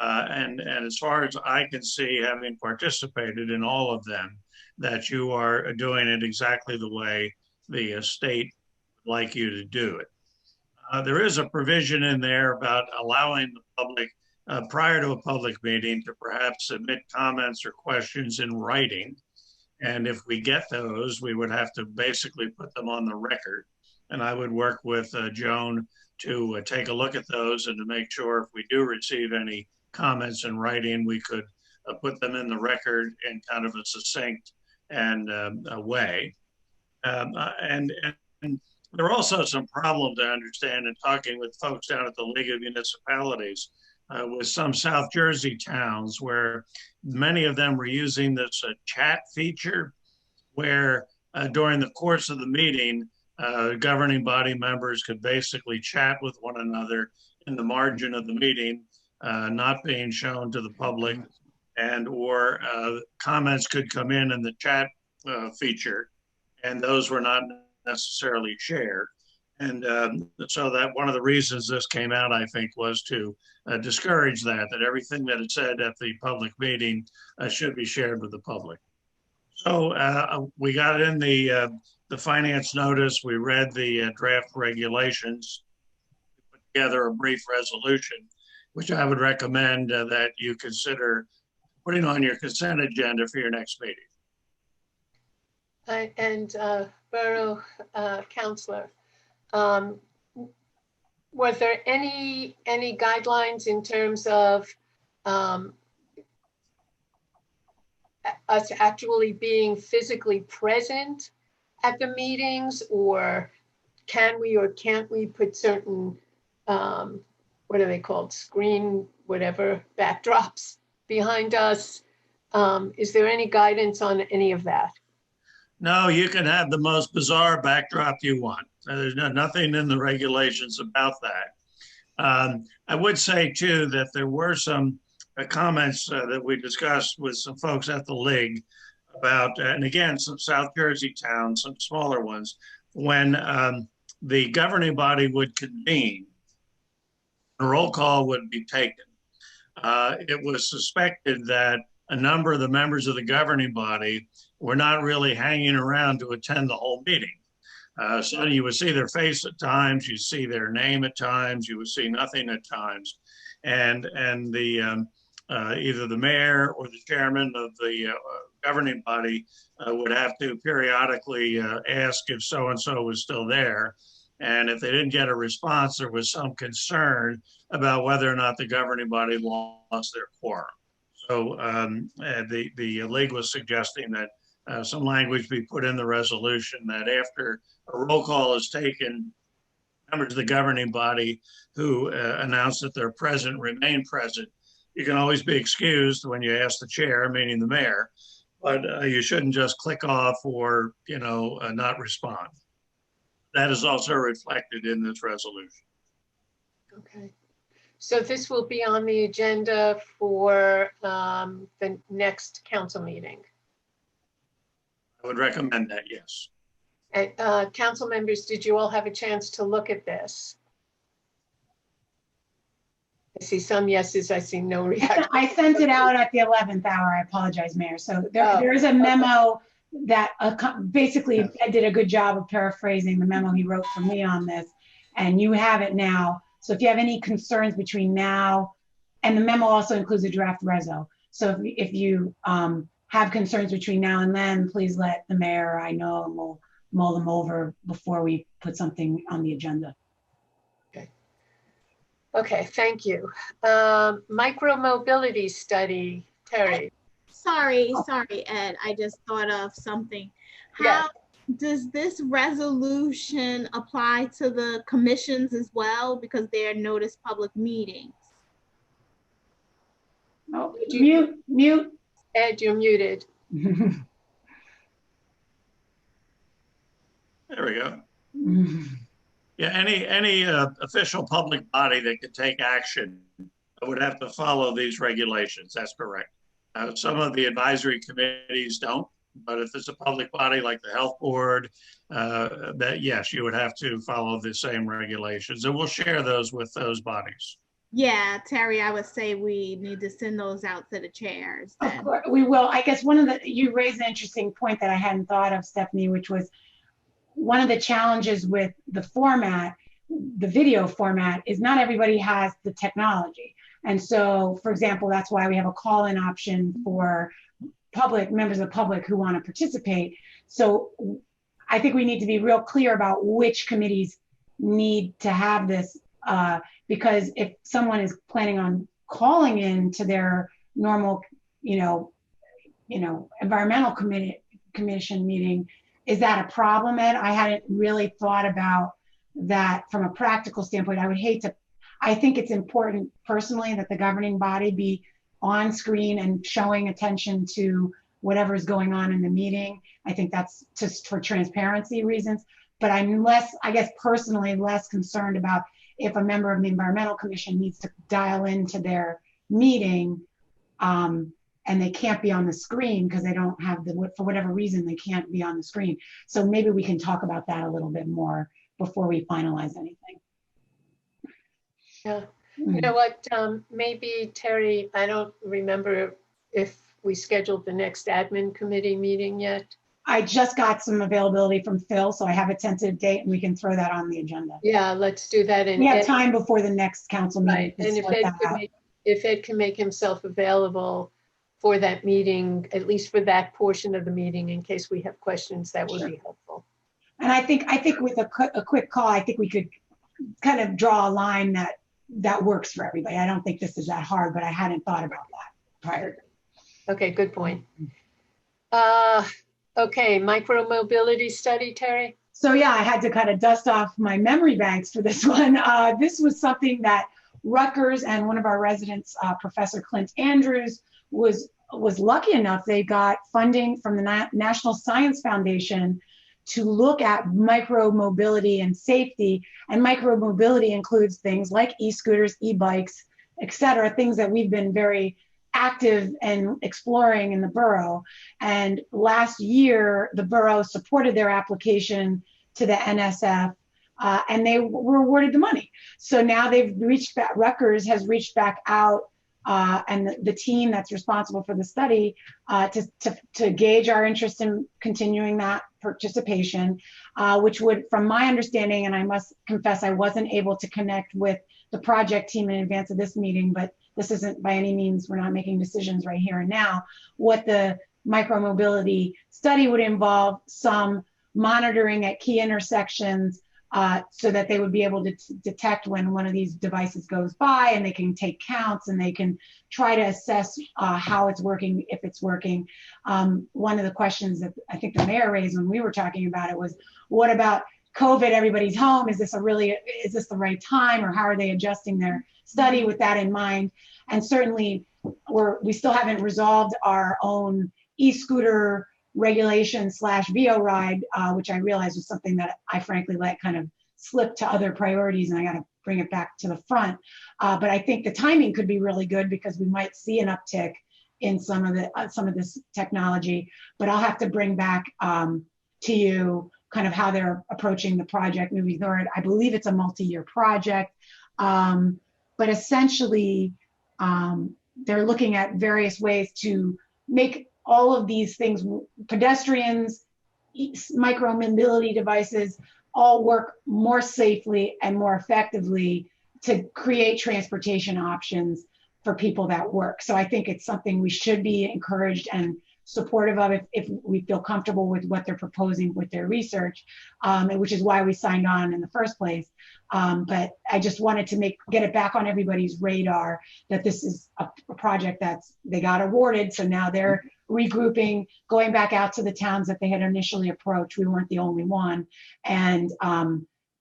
And as far as I can see, having participated in all of them, that you are doing it exactly the way the state would like you to do it. There is a provision in there about allowing the public prior to a public meeting to perhaps submit comments or questions in writing. And if we get those, we would have to basically put them on the record. And I would work with Joan to take a look at those and to make sure if we do receive any comments in writing, we could put them in the record in kind of a succinct and way. And There are also some problems I understand in talking with folks down at the League of Municipalities with some South Jersey towns where many of them were using this chat feature where during the course of the meeting, governing body members could basically chat with one another in the margin of the meeting, not being shown to the public, and or comments could come in the chat feature, and those were not necessarily shared. And so that one of the reasons this came out, I think, was to discourage that everything that it said at the public meeting should be shared with the public. So we got in the finance notice, we read the draft regulations, put together a brief resolution, which I would recommend that you consider putting on your consent agenda for your next meeting. And Borough Councillor, was there any guidelines in terms of us actually being physically present at the meetings, or can we or can't we put certain, what are they called, screen, whatever, backdrops behind us? Is there any guidance on any of that? No, you can have the most bizarre backdrop you want. There's nothing in the regulations about that. I would say too that there were some comments that we discussed with some folks at the League about, and again, some South Jersey towns, some smaller ones, when the governing body would convene, a roll call would be taken. It was suspected that a number of the members of the governing body were not really hanging around to attend the whole meeting. So you would see their face at times, you see their name at times, you would see nothing at times. And the either the mayor or the chairman of the governing body would have to periodically ask if so-and-so was still there. And if they didn't get a response, there was some concern about whether or not the governing body lost their quorum. So the League was suggesting that some language be put in the resolution that after a roll call is taken, members of the governing body who announce that they're present remain present. You can always be excused when you ask the chair, meaning the mayor, but you shouldn't just click off or, not respond. That is also reflected in this resolution. Okay. So this will be on the agenda for the next council meeting. I would recommend that, yes. And council members, did you all have a chance to look at this? I see some yeses, I see no reaction. I sent it out at the 11th hour. I apologize, Mayor. So there is a memo that basically Ed did a good job of paraphrasing the memo he wrote for me on this, and you have it now. So if you have any concerns between now, and the memo also includes a draft reso. So if you have concerns between now and then, please let the mayor, I know, and we'll mull them over before we put something on the agenda. Okay, thank you. Micro-mobility study, Terry. Sorry, Ed, I just thought of something. How does this resolution apply to the commissions as well? Because they're noticed public meetings. Oh, mute. Ed, you're muted. There we go. Yeah, any official public body that could take action would have to follow these regulations. That's correct. Some of the advisory committees don't, but if it's a public body like the health board, that yes, you would have to follow the same regulations, and we'll share those with those bodies. Yeah, Terry, I would say we need to send those out to the chairs. Of course, we will. I guess you raised an interesting point that I hadn't thought of, Stephanie, which was one of the challenges with the format, the video format, is not everybody has the technology. And so, for example, that's why we have a call-in option for members of the public who want to participate. So I think we need to be real clear about which committees need to have this, because if someone is planning on calling in to their normal, environmental commission meeting, Is that a problem, Ed? I hadn't really thought about that from a practical standpoint. I think it's important personally that the governing body be on screen and showing attention to whatever's going on in the meeting. I think that's just for transparency reasons. But I'm I guess personally, less concerned about if a member of the Environmental Commission needs to dial into their meeting and they can't be on the screen because they don't have for whatever reason, they can't be on the screen. So maybe we can talk about that a little bit more before we finalize anything. Yeah, you know what, maybe Terry, I don't remember if we scheduled the next admin committee meeting yet. I just got some availability from Phil, so I have a tentative date and we can throw that on the agenda. Yeah, let's do that. And we have time before the next council meeting. Right. And if Ed can make himself available for that meeting, at least for that portion of the meeting, in case we have questions, that would be helpful. And I think with a quick call, I think we could kind of draw a line that works for everybody. I don't think this is that hard, but I hadn't thought about that prior. Okay, good point. Okay, micromobility study, Terry? So yeah, I had to kind of dust off my memory banks for this one. This was something that Rutgers and one of our residents, Professor Clint Andrews, was lucky enough. They got funding from the National Science Foundation to look at micromobility and safety. And micromobility includes things like e-scooters, e-bikes, et cetera, things that we've been very active and exploring in the borough. And last year, the borough supported their application to the NSF and they were awarded the money. So now they've reached back, Rutgers has reached back out and the team that's responsible for the study to gauge our interest in continuing that participation, which would, from my understanding, and I must confess I wasn't able to connect with the project team in advance of this meeting, but this isn't by any means, we're not making decisions right here and now. What the micromobility study would involve some monitoring at key intersections so that they would be able to detect when one of these devices goes by, and they can take counts and they can try to assess how it's working, if it's working. One of the questions that I think the mayor raised when we were talking about it was, what about COVID, everybody's home? Is this the right time, or how are they adjusting their study with that in mind? And certainly we still haven't resolved our own e-scooter regulation / VO ride, which I realized was something that I frankly let kind of slip to other priorities, and I got to bring it back to the front. But I think the timing could be really good because we might see an uptick in some of this technology. But I'll have to bring back to you kind of how they're approaching the project moving forward. I believe it's a multi-year project, but essentially they're looking at various ways to make all of these things, pedestrians, micromobility devices, all work more safely and more effectively to create transportation options for people that work. So I think it's something we should be encouraged and supportive of if we feel comfortable with what they're proposing with their research, which is why we signed on in the first place. But I just wanted to get it back on everybody's radar that this is a project they got awarded. So now they're regrouping, going back out to the towns that they had initially approached. We weren't the only one, and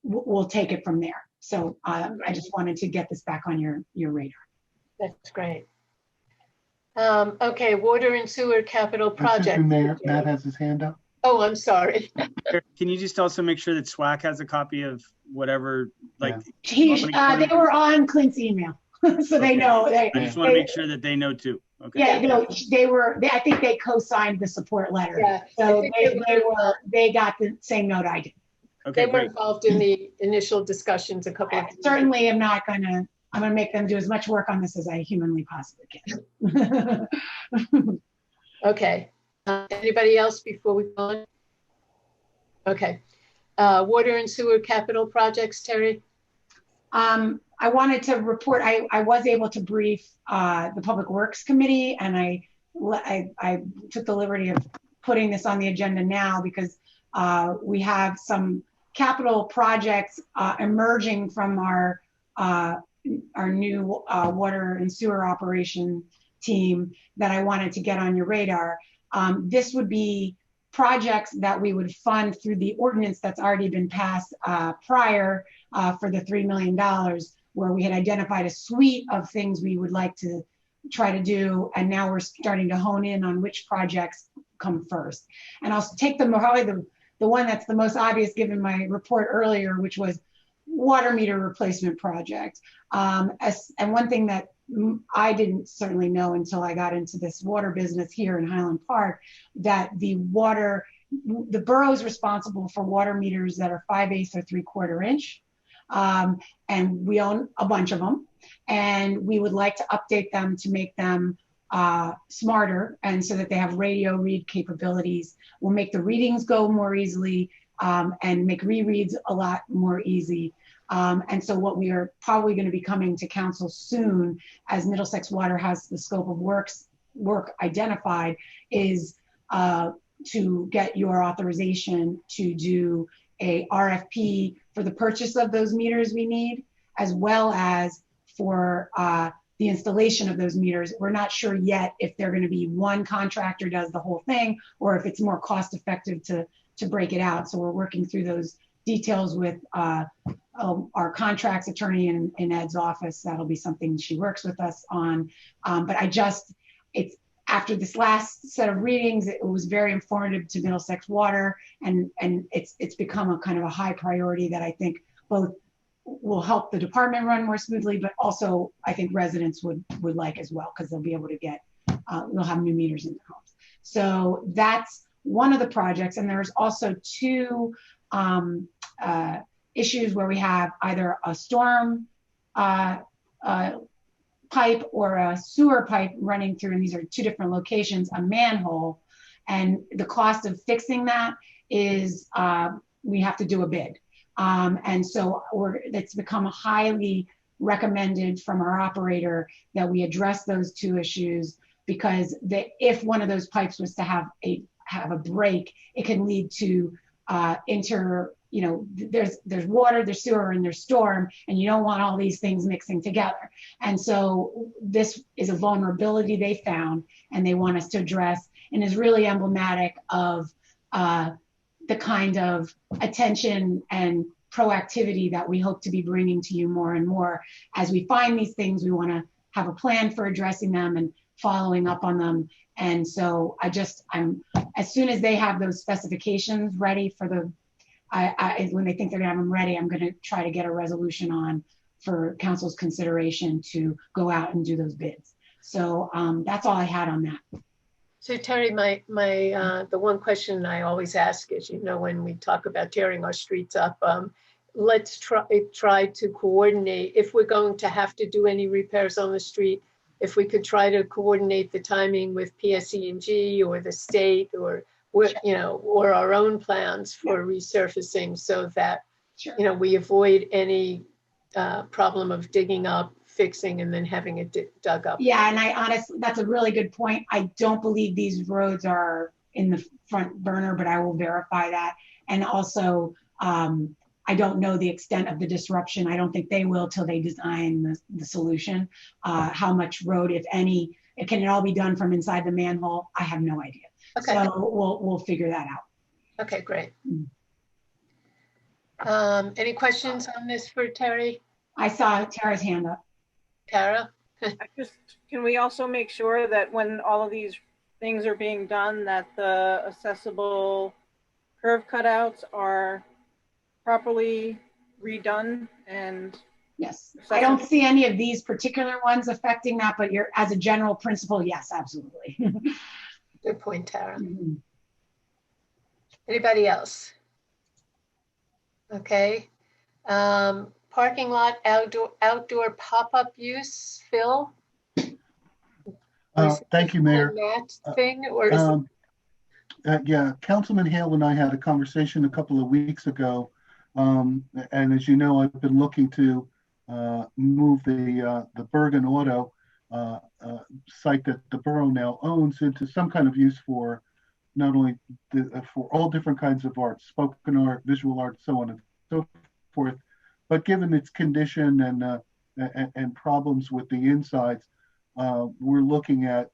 we'll take it from there. So I just wanted to get this back on your radar. That's great. Okay, water and sewer capital project. Mayor, Matt has his hand up. Oh, I'm sorry. Can you just also make sure that SWAC has a copy of whatever, like? Yeah. They were on Clint's email, so they know. I just want to make sure that they know too. Okay. Yeah, no, I think they co-signed the support letter. Yeah. So they got the same note I did. Okay, they were involved in the initial discussions a couple of times. Certainly am not gonna. I'm going to make them do as much work on this as I humanly possibly can. Okay. Anybody else before we go on? Okay. Water and sewer capital projects, Terry? I wanted to report, I was able to brief the Public Works Committee, and I took the liberty of putting this on the agenda now because we have some capital projects emerging from our new water and sewer operation team that I wanted to get on your radar. This would be projects that we would fund through the ordinance that's already been passed prior for the $3 million, where we had identified a suite of things we would like to try to do. And now we're starting to hone in on which projects come first. And I'll take probably the one that's the most obvious given my report earlier, which was water meter replacement project. And one thing that I didn't certainly know until I got into this water business here in Highland Park, that the borough is responsible for water meters that are 5/8 or 3/4 inch. And we own a bunch of them, and we would like to update them to make them smarter, and so that they have radio read capabilities. We'll make the readings go more easily, and make rereads a lot more easy. And so what we are probably going to be coming to council soon, as Middlesex Water has the scope of work identified, is to get your authorization to do a RFP for the purchase of those meters we need, as well as for the installation of those meters. We're not sure yet if they're going to be one contractor does the whole thing, or if it's more cost effective to break it out. So we're working through those details with our contracts attorney in Ed's office. That'll be something she works with us on. But it's after this last set of readings, it was very informative to Middlesex Water, and it's become a kind of a high priority that I think both will help the department run more smoothly, but also I think residents would like as well, because they'll be able to they'll have new meters in their homes. So that's one of the projects. And there's also two issues where we have either a storm pipe or a sewer pipe running through, and these are two different locations, a manhole. And the cost of fixing that is we have to do a bid. And so it's become highly recommended from our operator that we address those two issues, because if one of those pipes was to have a break, it can lead to there's water, there's sewer, and there's storm, and you don't want all these things mixing together. And so this is a vulnerability they found, and they want us to address, and is really emblematic of the kind of attention and proactivity that we hope to be bringing to you more and more. As we find these things, we want to have a plan for addressing them and following up on them. And so I'm as soon as they have those specifications ready for when they think they're gonna have them ready, I'm gonna try to get a resolution on for council's consideration to go out and do those bids. So that's all I had on that. So Terry, the one question I always ask is, when we talk about tearing our streets up, let's try to coordinate, if we're going to have to do any repairs on the street, if we could try to coordinate the timing with PSE&G or the state, or our own plans for resurfacing, so that we avoid any problem of digging up, fixing, and then having it dug up. Yeah, and I honestly, that's a really good point. I don't believe these roads are in the front burner, but I will verify that. And also, I don't know the extent of the disruption. I don't think they will till they design the solution. How much road, if any, can it all be done from inside the manhole? I have no idea. Okay. So we'll figure that out. Okay, great. Any questions on this for Terry? I saw Tara's hand up. Tara? Can we also make sure that when all of these things are being done, that the accessible curve cutouts are properly redone? And yes, I don't see any of these particular ones affecting that, but as a general principle, yes, absolutely. Good point, Tara. Mm-hmm. Anybody else? Okay. Parking lot outdoor pop-up use, Phil? Thank you, Mayor. Thing, or is yeah, Councilman Hale and I had a conversation a couple of weeks ago, and as you know, I've been looking to move the Bergen Auto site that the borough now owns into some kind of use for not only for all different kinds of art, spoken art, visual art, so on and so forth. But given its condition and problems with the insides, we're looking at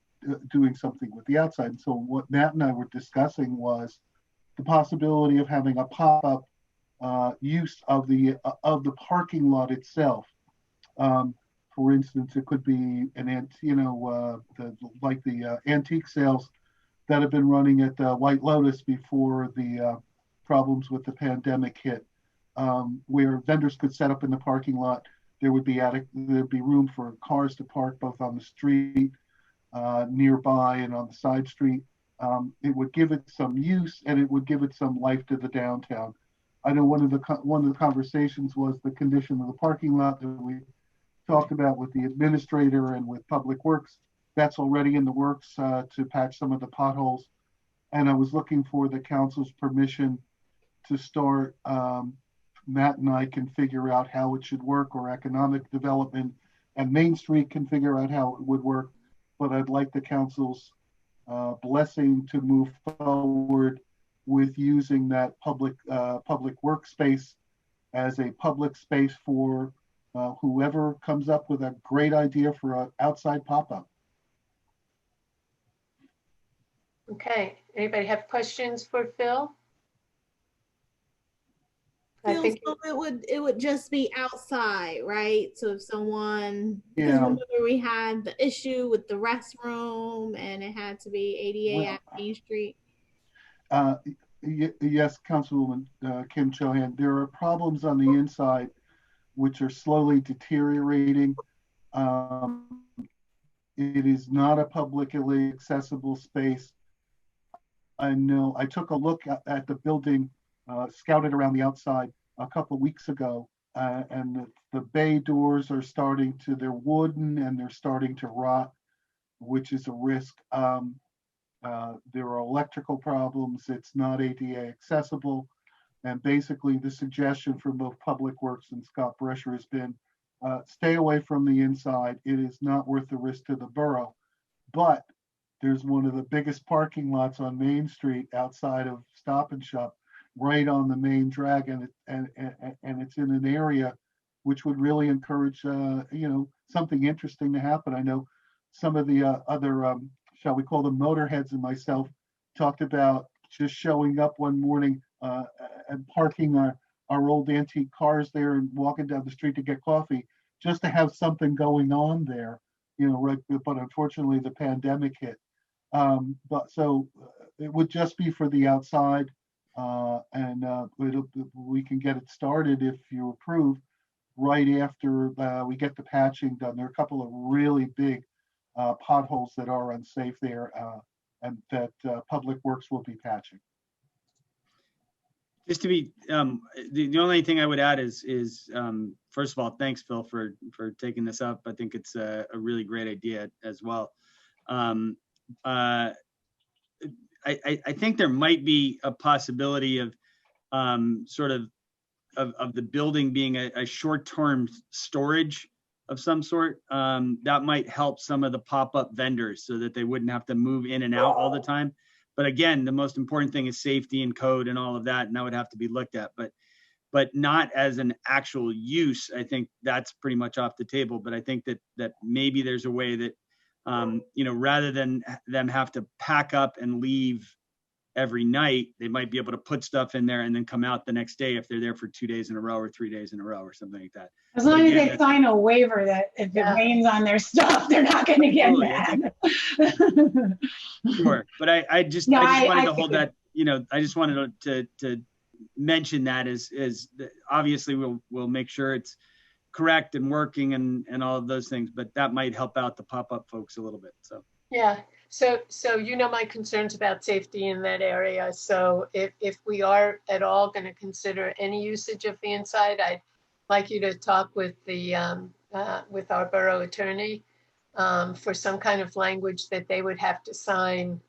doing something with the outside. And so what Matt and I were discussing was the possibility of having a pop-up use of the parking lot itself. For instance, it could be like the antique sales that have been running at White Lotus before the problems with the pandemic hit, where vendors could set up in the parking lot. There'd be room for cars to park both on the street nearby and on the side street. It would give it some use, and it would give it some life to the downtown. I know one of the conversations was the condition of the parking lot that we talked about with the administrator and with Public Works. That's already in the works to patch some of the potholes. And I was looking for the council's permission to start. Matt and I can figure out how it should work, or economic development and Main Street can figure out how it would work. But I'd like the council's blessing to move forward with using that public workspace as a public space for whoever comes up with a great idea for an outside pop-up. Okay, anybody have questions for Phil? So it would just be outside, right? So if someone, because remember we had the issue with the restroom and it had to be ADA at Main Street. Yes, Councilwoman Kim Cho-Han, there are problems on the inside which are slowly deteriorating. It is not a publicly accessible space. I know I took a look at the building, scouted around the outside a couple of weeks ago, and the bay doors are they're wooden and they're starting to rot, which is a risk. There are electrical problems. It's not ADA accessible. And basically the suggestion from both Public Works and Scott Brescher has been, stay away from the inside. It is not worth the risk to the borough. But there's one of the biggest parking lots on Main Street outside of Stop and Shop, right on the main drag, and it's in an area which would really encourage something interesting to happen. I know some of the other shall we call them motorheads and myself talked about just showing up one morning and parking our old antique cars there and walking down the street to get coffee, just to have something going on there, right? But unfortunately the pandemic hit. But so it would just be for the outside, and we can get it started if you approve right after we get the patching done. There are a couple of really big potholes that are unsafe there, and that Public Works will be patching. Just to be, the only thing I would add is first of all, thanks, Phil, for taking this up. I think it's a really great idea as well. I think there might be a possibility of of the building being a short-term storage of some sort. That might help some of the pop-up vendors so that they wouldn't have to move in and out all the time. But again, the most important thing is safety and code and all of that, and that would have to be looked at. But not as an actual use. I think that's pretty much off the table. But I think that maybe there's a way that rather than them have to pack up and leave every night, they might be able to put stuff in there and then come out the next day if they're there for 2 days in a row or 3 days in a row or something like that. As long as they sign a waiver that if it rains on their stuff, they're not going to get mad. Sure, but I just wanted to hold that. I just wanted to mention that is obviously we'll make sure it's correct and working and all of those things, but that might help out the pop-up folks a little bit. So yeah. So my concerns about safety in that area. So if we are at all going to consider any usage of the inside, I'd like you to talk with with our borough attorney for some kind of language that they would have to sign,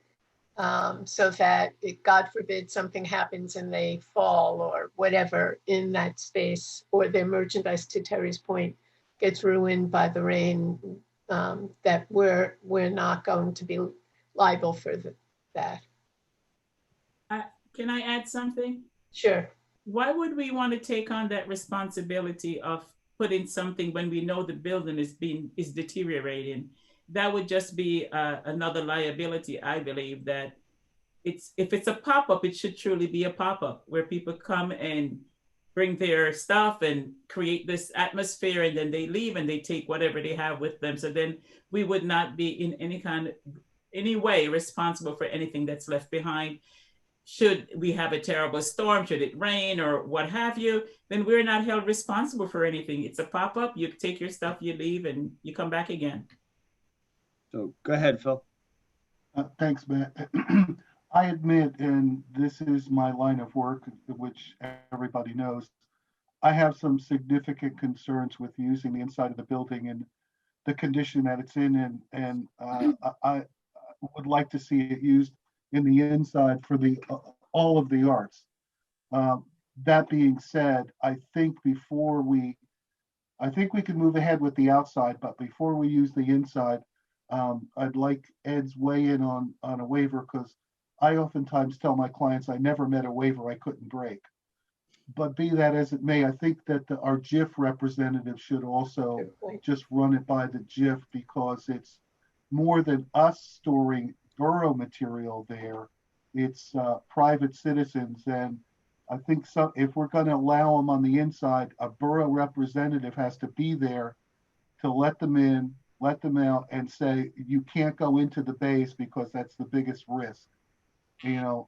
so that if, God forbid, something happens and they fall or whatever in that space, or their merchandise, to Terry's point, gets ruined by the rain, that we're not going to be liable for that. Can I add something? Sure. Why would we want to take on that responsibility of putting something when we know the building is deteriorating? That would just be another liability, I believe, that if it's a pop-up, it should truly be a pop-up where people come and bring their stuff and create this atmosphere, and then they leave and they take whatever they have with them. So then we would not be in any way responsible for anything that's left behind. Should we have a terrible storm, should it rain or what have you, then we're not held responsible for anything. It's a pop-up, you take your stuff, you leave, and you come back again. So go ahead, Phil. Thanks, Matt. I admit, and this is my line of work, which everybody knows, I have some significant concerns with using the inside of the building and the condition that it's in, and I would like to see it used in the inside for the all of the arts. That being said, I think we can move ahead with the outside, but before we use the inside, I'd like Ed's weigh in on a waiver, because I oftentimes tell my clients I never met a waiver I couldn't break. But be that as it may, I think that our JIF representative should also just run it by the JIF, because it's more than us storing borough material there. It's private citizens, and I think if we're going to allow them on the inside, a borough representative has to be there to let them in, let them out, and say you can't go into the bays because that's the biggest risk. And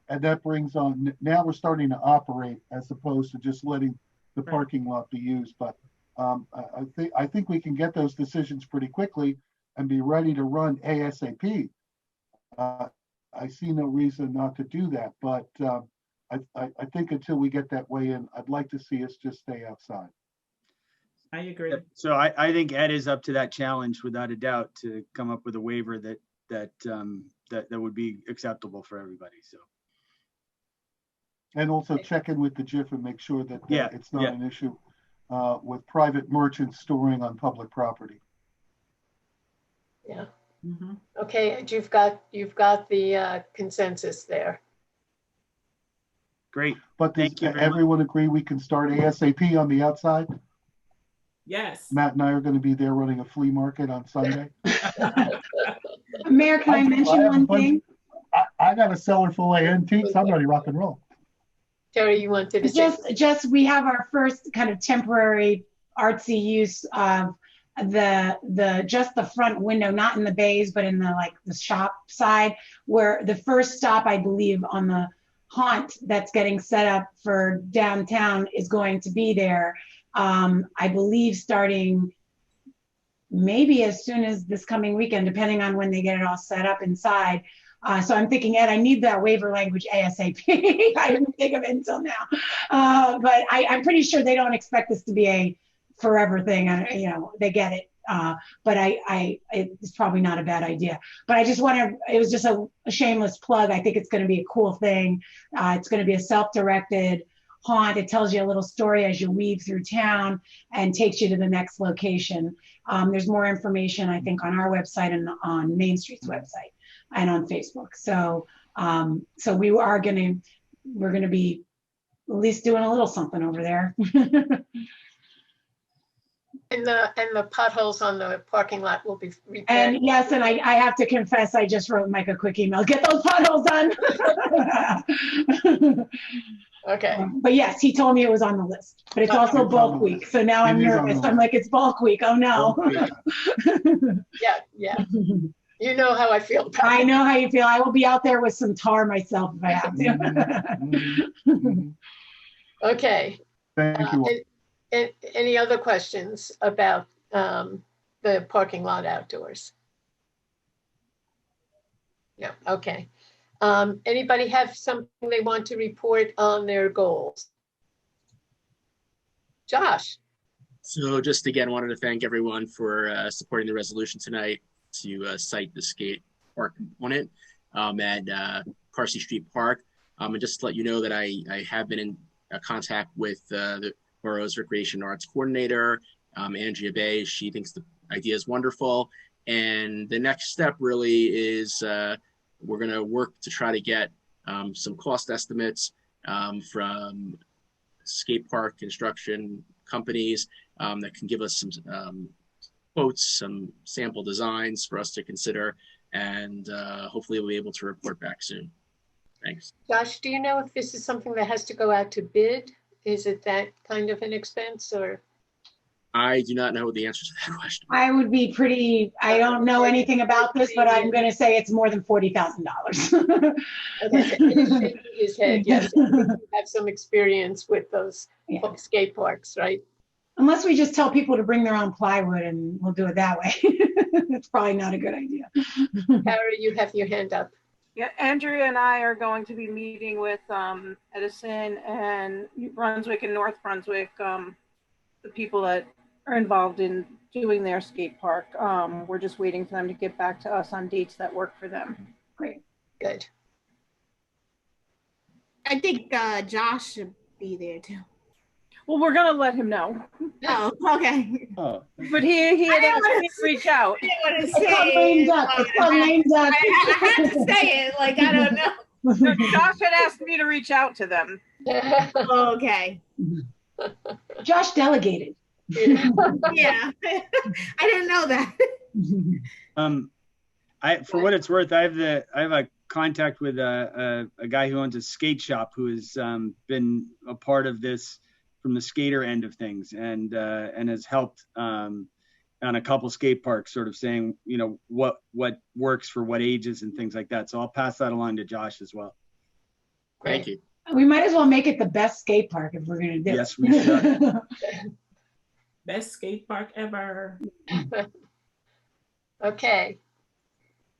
that brings on, now we're starting to operate as opposed to just letting the parking lot be used. But I think we can get those decisions pretty quickly and be ready to run ASAP. I see no reason not to do that, but I think until we get that way in, I'd like to see us just stay outside. I agree. So I think Ed is up to that challenge without a doubt to come up with a waiver that would be acceptable for everybody. So. And also check in with the JIF and make sure that it's not an issue with private merchants storing on public property. Yeah. Mm-hmm. Okay, and you've got the consensus there. Great. But does everyone agree we can start ASAP on the outside? Yes. Matt and I are going to be there running a flea market on Sunday. Mayor, can I mention one thing? I got a cellar full of antiques. I'm ready to rock and roll. Terry, you wanted to just we have our first kind of temporary artsy use of the front window, not in the bays, but in the shop side, where the first stop, I believe, on the haunt that's getting set up for downtown is going to be there. I believe starting maybe as soon as this coming weekend, depending on when they get it all set up inside. So I'm thinking, Ed, I need that waiver language ASAP. I didn't think of it until now. But I'm pretty sure they don't expect this to be a forever thing. They get it. But it's probably not a bad idea. But I just it was just a shameless plug. I think it's going to be a cool thing. It's going to be a self-directed haunt. It tells you a little story as you weave through town and takes you to the next location. There's more information, I think, on our website and on Main Street's website and on Facebook. So we're going to be at least doing a little something over there. And the potholes on the parking lot will be repaired. And yes, and I have to confess, I just wrote Mike a quick email. Get those potholes done. Okay. But yes, he told me it was on the list. But it's also bulk week, so now I'm nervous. I'm like, it's bulk week. Oh no. Yeah. You know how I feel. I know how you feel. I will be out there with some tar myself if I have to. Okay. Thank you. Any other questions about the parking lot outdoors? No. Okay. Anybody have something they want to report on their goals? Josh. So just again, wanted to thank everyone for supporting the resolution tonight to cite the skate park component at Carsey Street Park. And just to let you know that I have been in contact with the borough's recreation arts coordinator, Andrea Bay. She thinks the idea is wonderful. And the next step really is we're going to work to try to get some cost estimates from skate park construction companies that can give us some quotes, some sample designs for us to consider and hopefully we'll be able to report back soon. Thanks. Josh, do you know if this is something that has to go out to bid? Is it that kind of an expense, or? I do not know the answer to that question. I would be pretty, I don't know anything about this, but I'm going to say it's more than $40,000. Okay, he's shaking his head, yes. I think you have some experience with those Yeah. skate parks, right? Unless we just tell people to bring their own plywood and we'll do it that way. It's probably not a good idea. Harry, you have your hand up. Yeah, Andrea and I are going to be meeting with Edison and New Brunswick and North Brunswick, the people that are involved in doing their skate park. We're just waiting for them to get back to us on dates that work for them. Great. Good. I think Josh should be there too. Well, we're gonna let him know. Oh, okay. Oh, But he I had didn't asked wanna me to reach out. I didn't want to It's say called lame it, duck. but It's called lame duck. I had to say it. Like, I don't know. No, Josh had asked me to reach out to them. Okay. Josh delegated. Yeah. I didn't know that. For what it's worth, I have a contact with a guy who owns a skate shop who has been a part of this from the skater end of things, and has helped on a couple skate parks, sort of saying, you know, what works for what ages and things like that. So I'll pass that along to Josh as well. Thank you. We might as well make it the best skate park if we're going to do it. Yes, we should. Best skate park ever. Okay.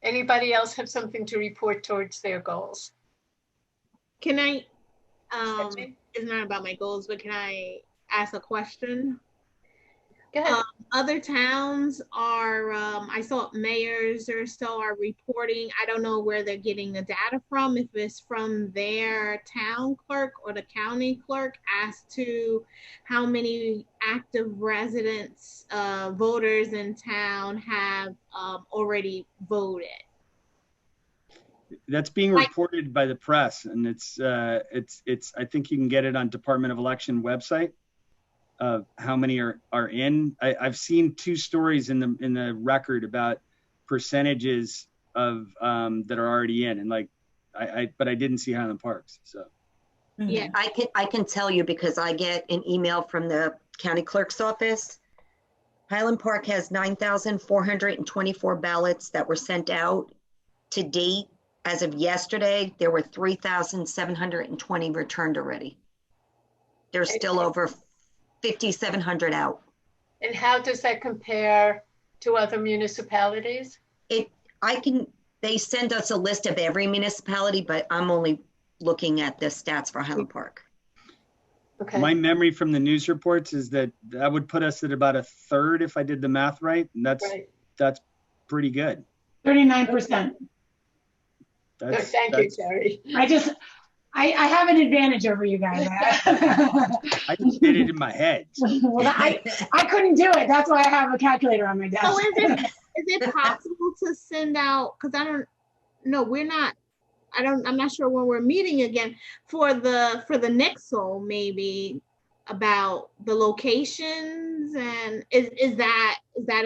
Anybody else have something to report towards their goals? Can I, it's not about my goals, but can I ask a question? Go ahead. Other towns are, I saw mayors or so are reporting, I don't know where they're getting the data from, if it's from their town clerk or the county clerk as to how many active residents, voters in town have already voted. That's being reported by the press, and it's I think you can get it on Department of Election website of how many are in. I've seen 2 stories in the record about percentages of that are already in, and but I didn't see Highland Parks. So yeah, I can tell you because I get an email from the county clerk's office. Highland Park has 9,424 ballots that were sent out to date. As of yesterday, there were 3,720 returned already. There's still over 5,700 out. And how does that compare to other municipalities? They send us a list of every municipality, but I'm only looking at the stats for Highland Park. Okay. my memory from the news reports is that would put us at about a third if I did the math right, and that's pretty good. 39%. Thank you, Terry. I have an advantage over you guys. I just did it in my head. Well, I couldn't do it. That's why I have a calculator on my desk. So is it possible to send out, because I'm not sure when we're meeting again for the Nixle, maybe about the locations, and is that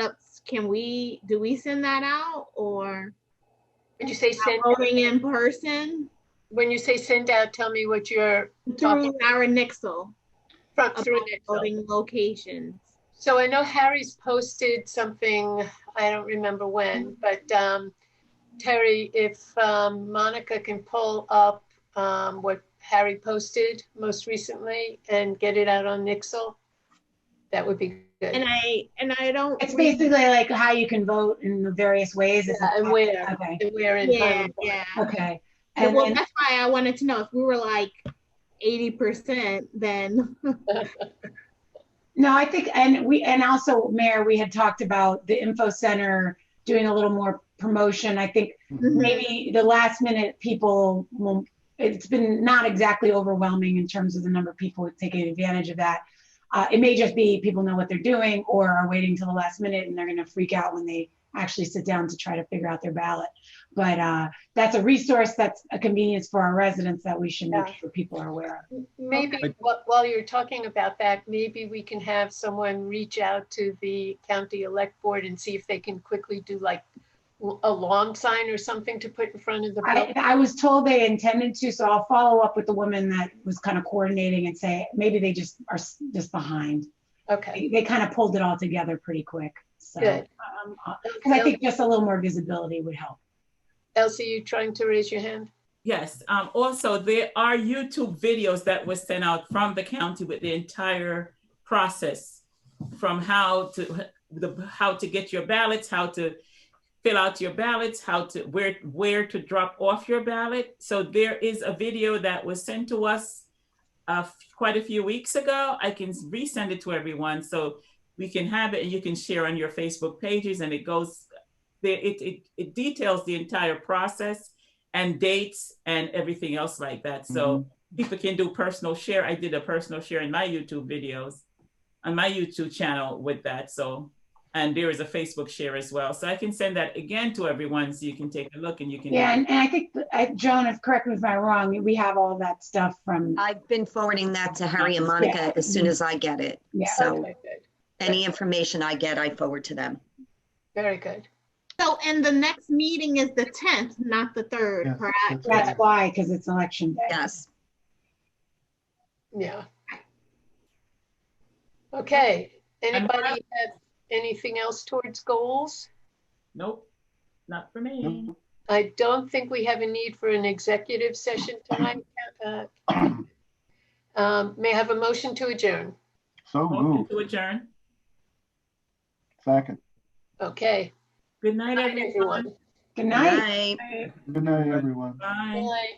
up? Do we send that out, or Did you say send voting in person? When you say send out, tell me what you're talking Through our Nixle. through Nixle. Voting locations. So I know Harry's posted something, I don't remember when, but Terry, if Monica can pull up what Harry posted most recently and get it out on Nixle, that would be good. And I don't. It's basically like how you can vote in the various ways. And where, Okay. and where in Highland Park. Yeah. Okay. Yeah, And well, then- that's why I wanted to know if we were like 80%, then. No, I think, and also, Mayor, we had talked about the info center doing a little more promotion. I think maybe the last minute people it's been not exactly overwhelming in terms of the number of people taking advantage of that. It may just be people know what they're doing or are waiting till the last minute and they're going to freak out when they actually sit down to try to figure out their ballot. But that's a resource, that's a convenience for our residents that we should make sure people are aware of. Maybe while you're talking about that, maybe we can have someone reach out to the county elect board and see if they can quickly do like a lawn sign or something to put in front of the I building? was told they intended to, so I'll follow up with the woman that was kind of coordinating and say, maybe they just are just behind. Okay, They kind of pulled it all together pretty quick. So, good. because I think just a little more visibility would help. Elsie, you trying to raise your hand? Yes, also there are YouTube videos that was sent out from the county with the entire process, from how to get your ballots, how to fill out your ballots, where to drop off your ballot. So there is a video that was sent to us quite a few weeks ago. I can resend it to everyone so we can have it and you can share on your Facebook pages, and it goes there. It details the entire process and dates and everything else like that. So people can do personal share. I did a personal share in my YouTube videos on my YouTube channel with that. So, and there is a Facebook share as well. So I can send that again to everyone so you can take a look and you can. Yeah, and I think, Joan, if correct me if I'm wrong, we have all that stuff from. I've been forwarding that to Harry and Monica as soon as I get it. Yeah. So Okay, good. any information I get, I forward to them. Very good. So, and the next meeting is the 10th, not the 3rd, Yes, correct? That's why, because it's election day. Yes. Yeah. Okay, anybody have anything else towards goals? Nope, not for me. I don't think we have a need for an executive session tonight. May I have a motion to adjourn? So Motion moved. to adjourn. Second. Okay. Good night, Good night, everyone. everyone. Good night. Bye. Good night, everyone. Bye. Good night.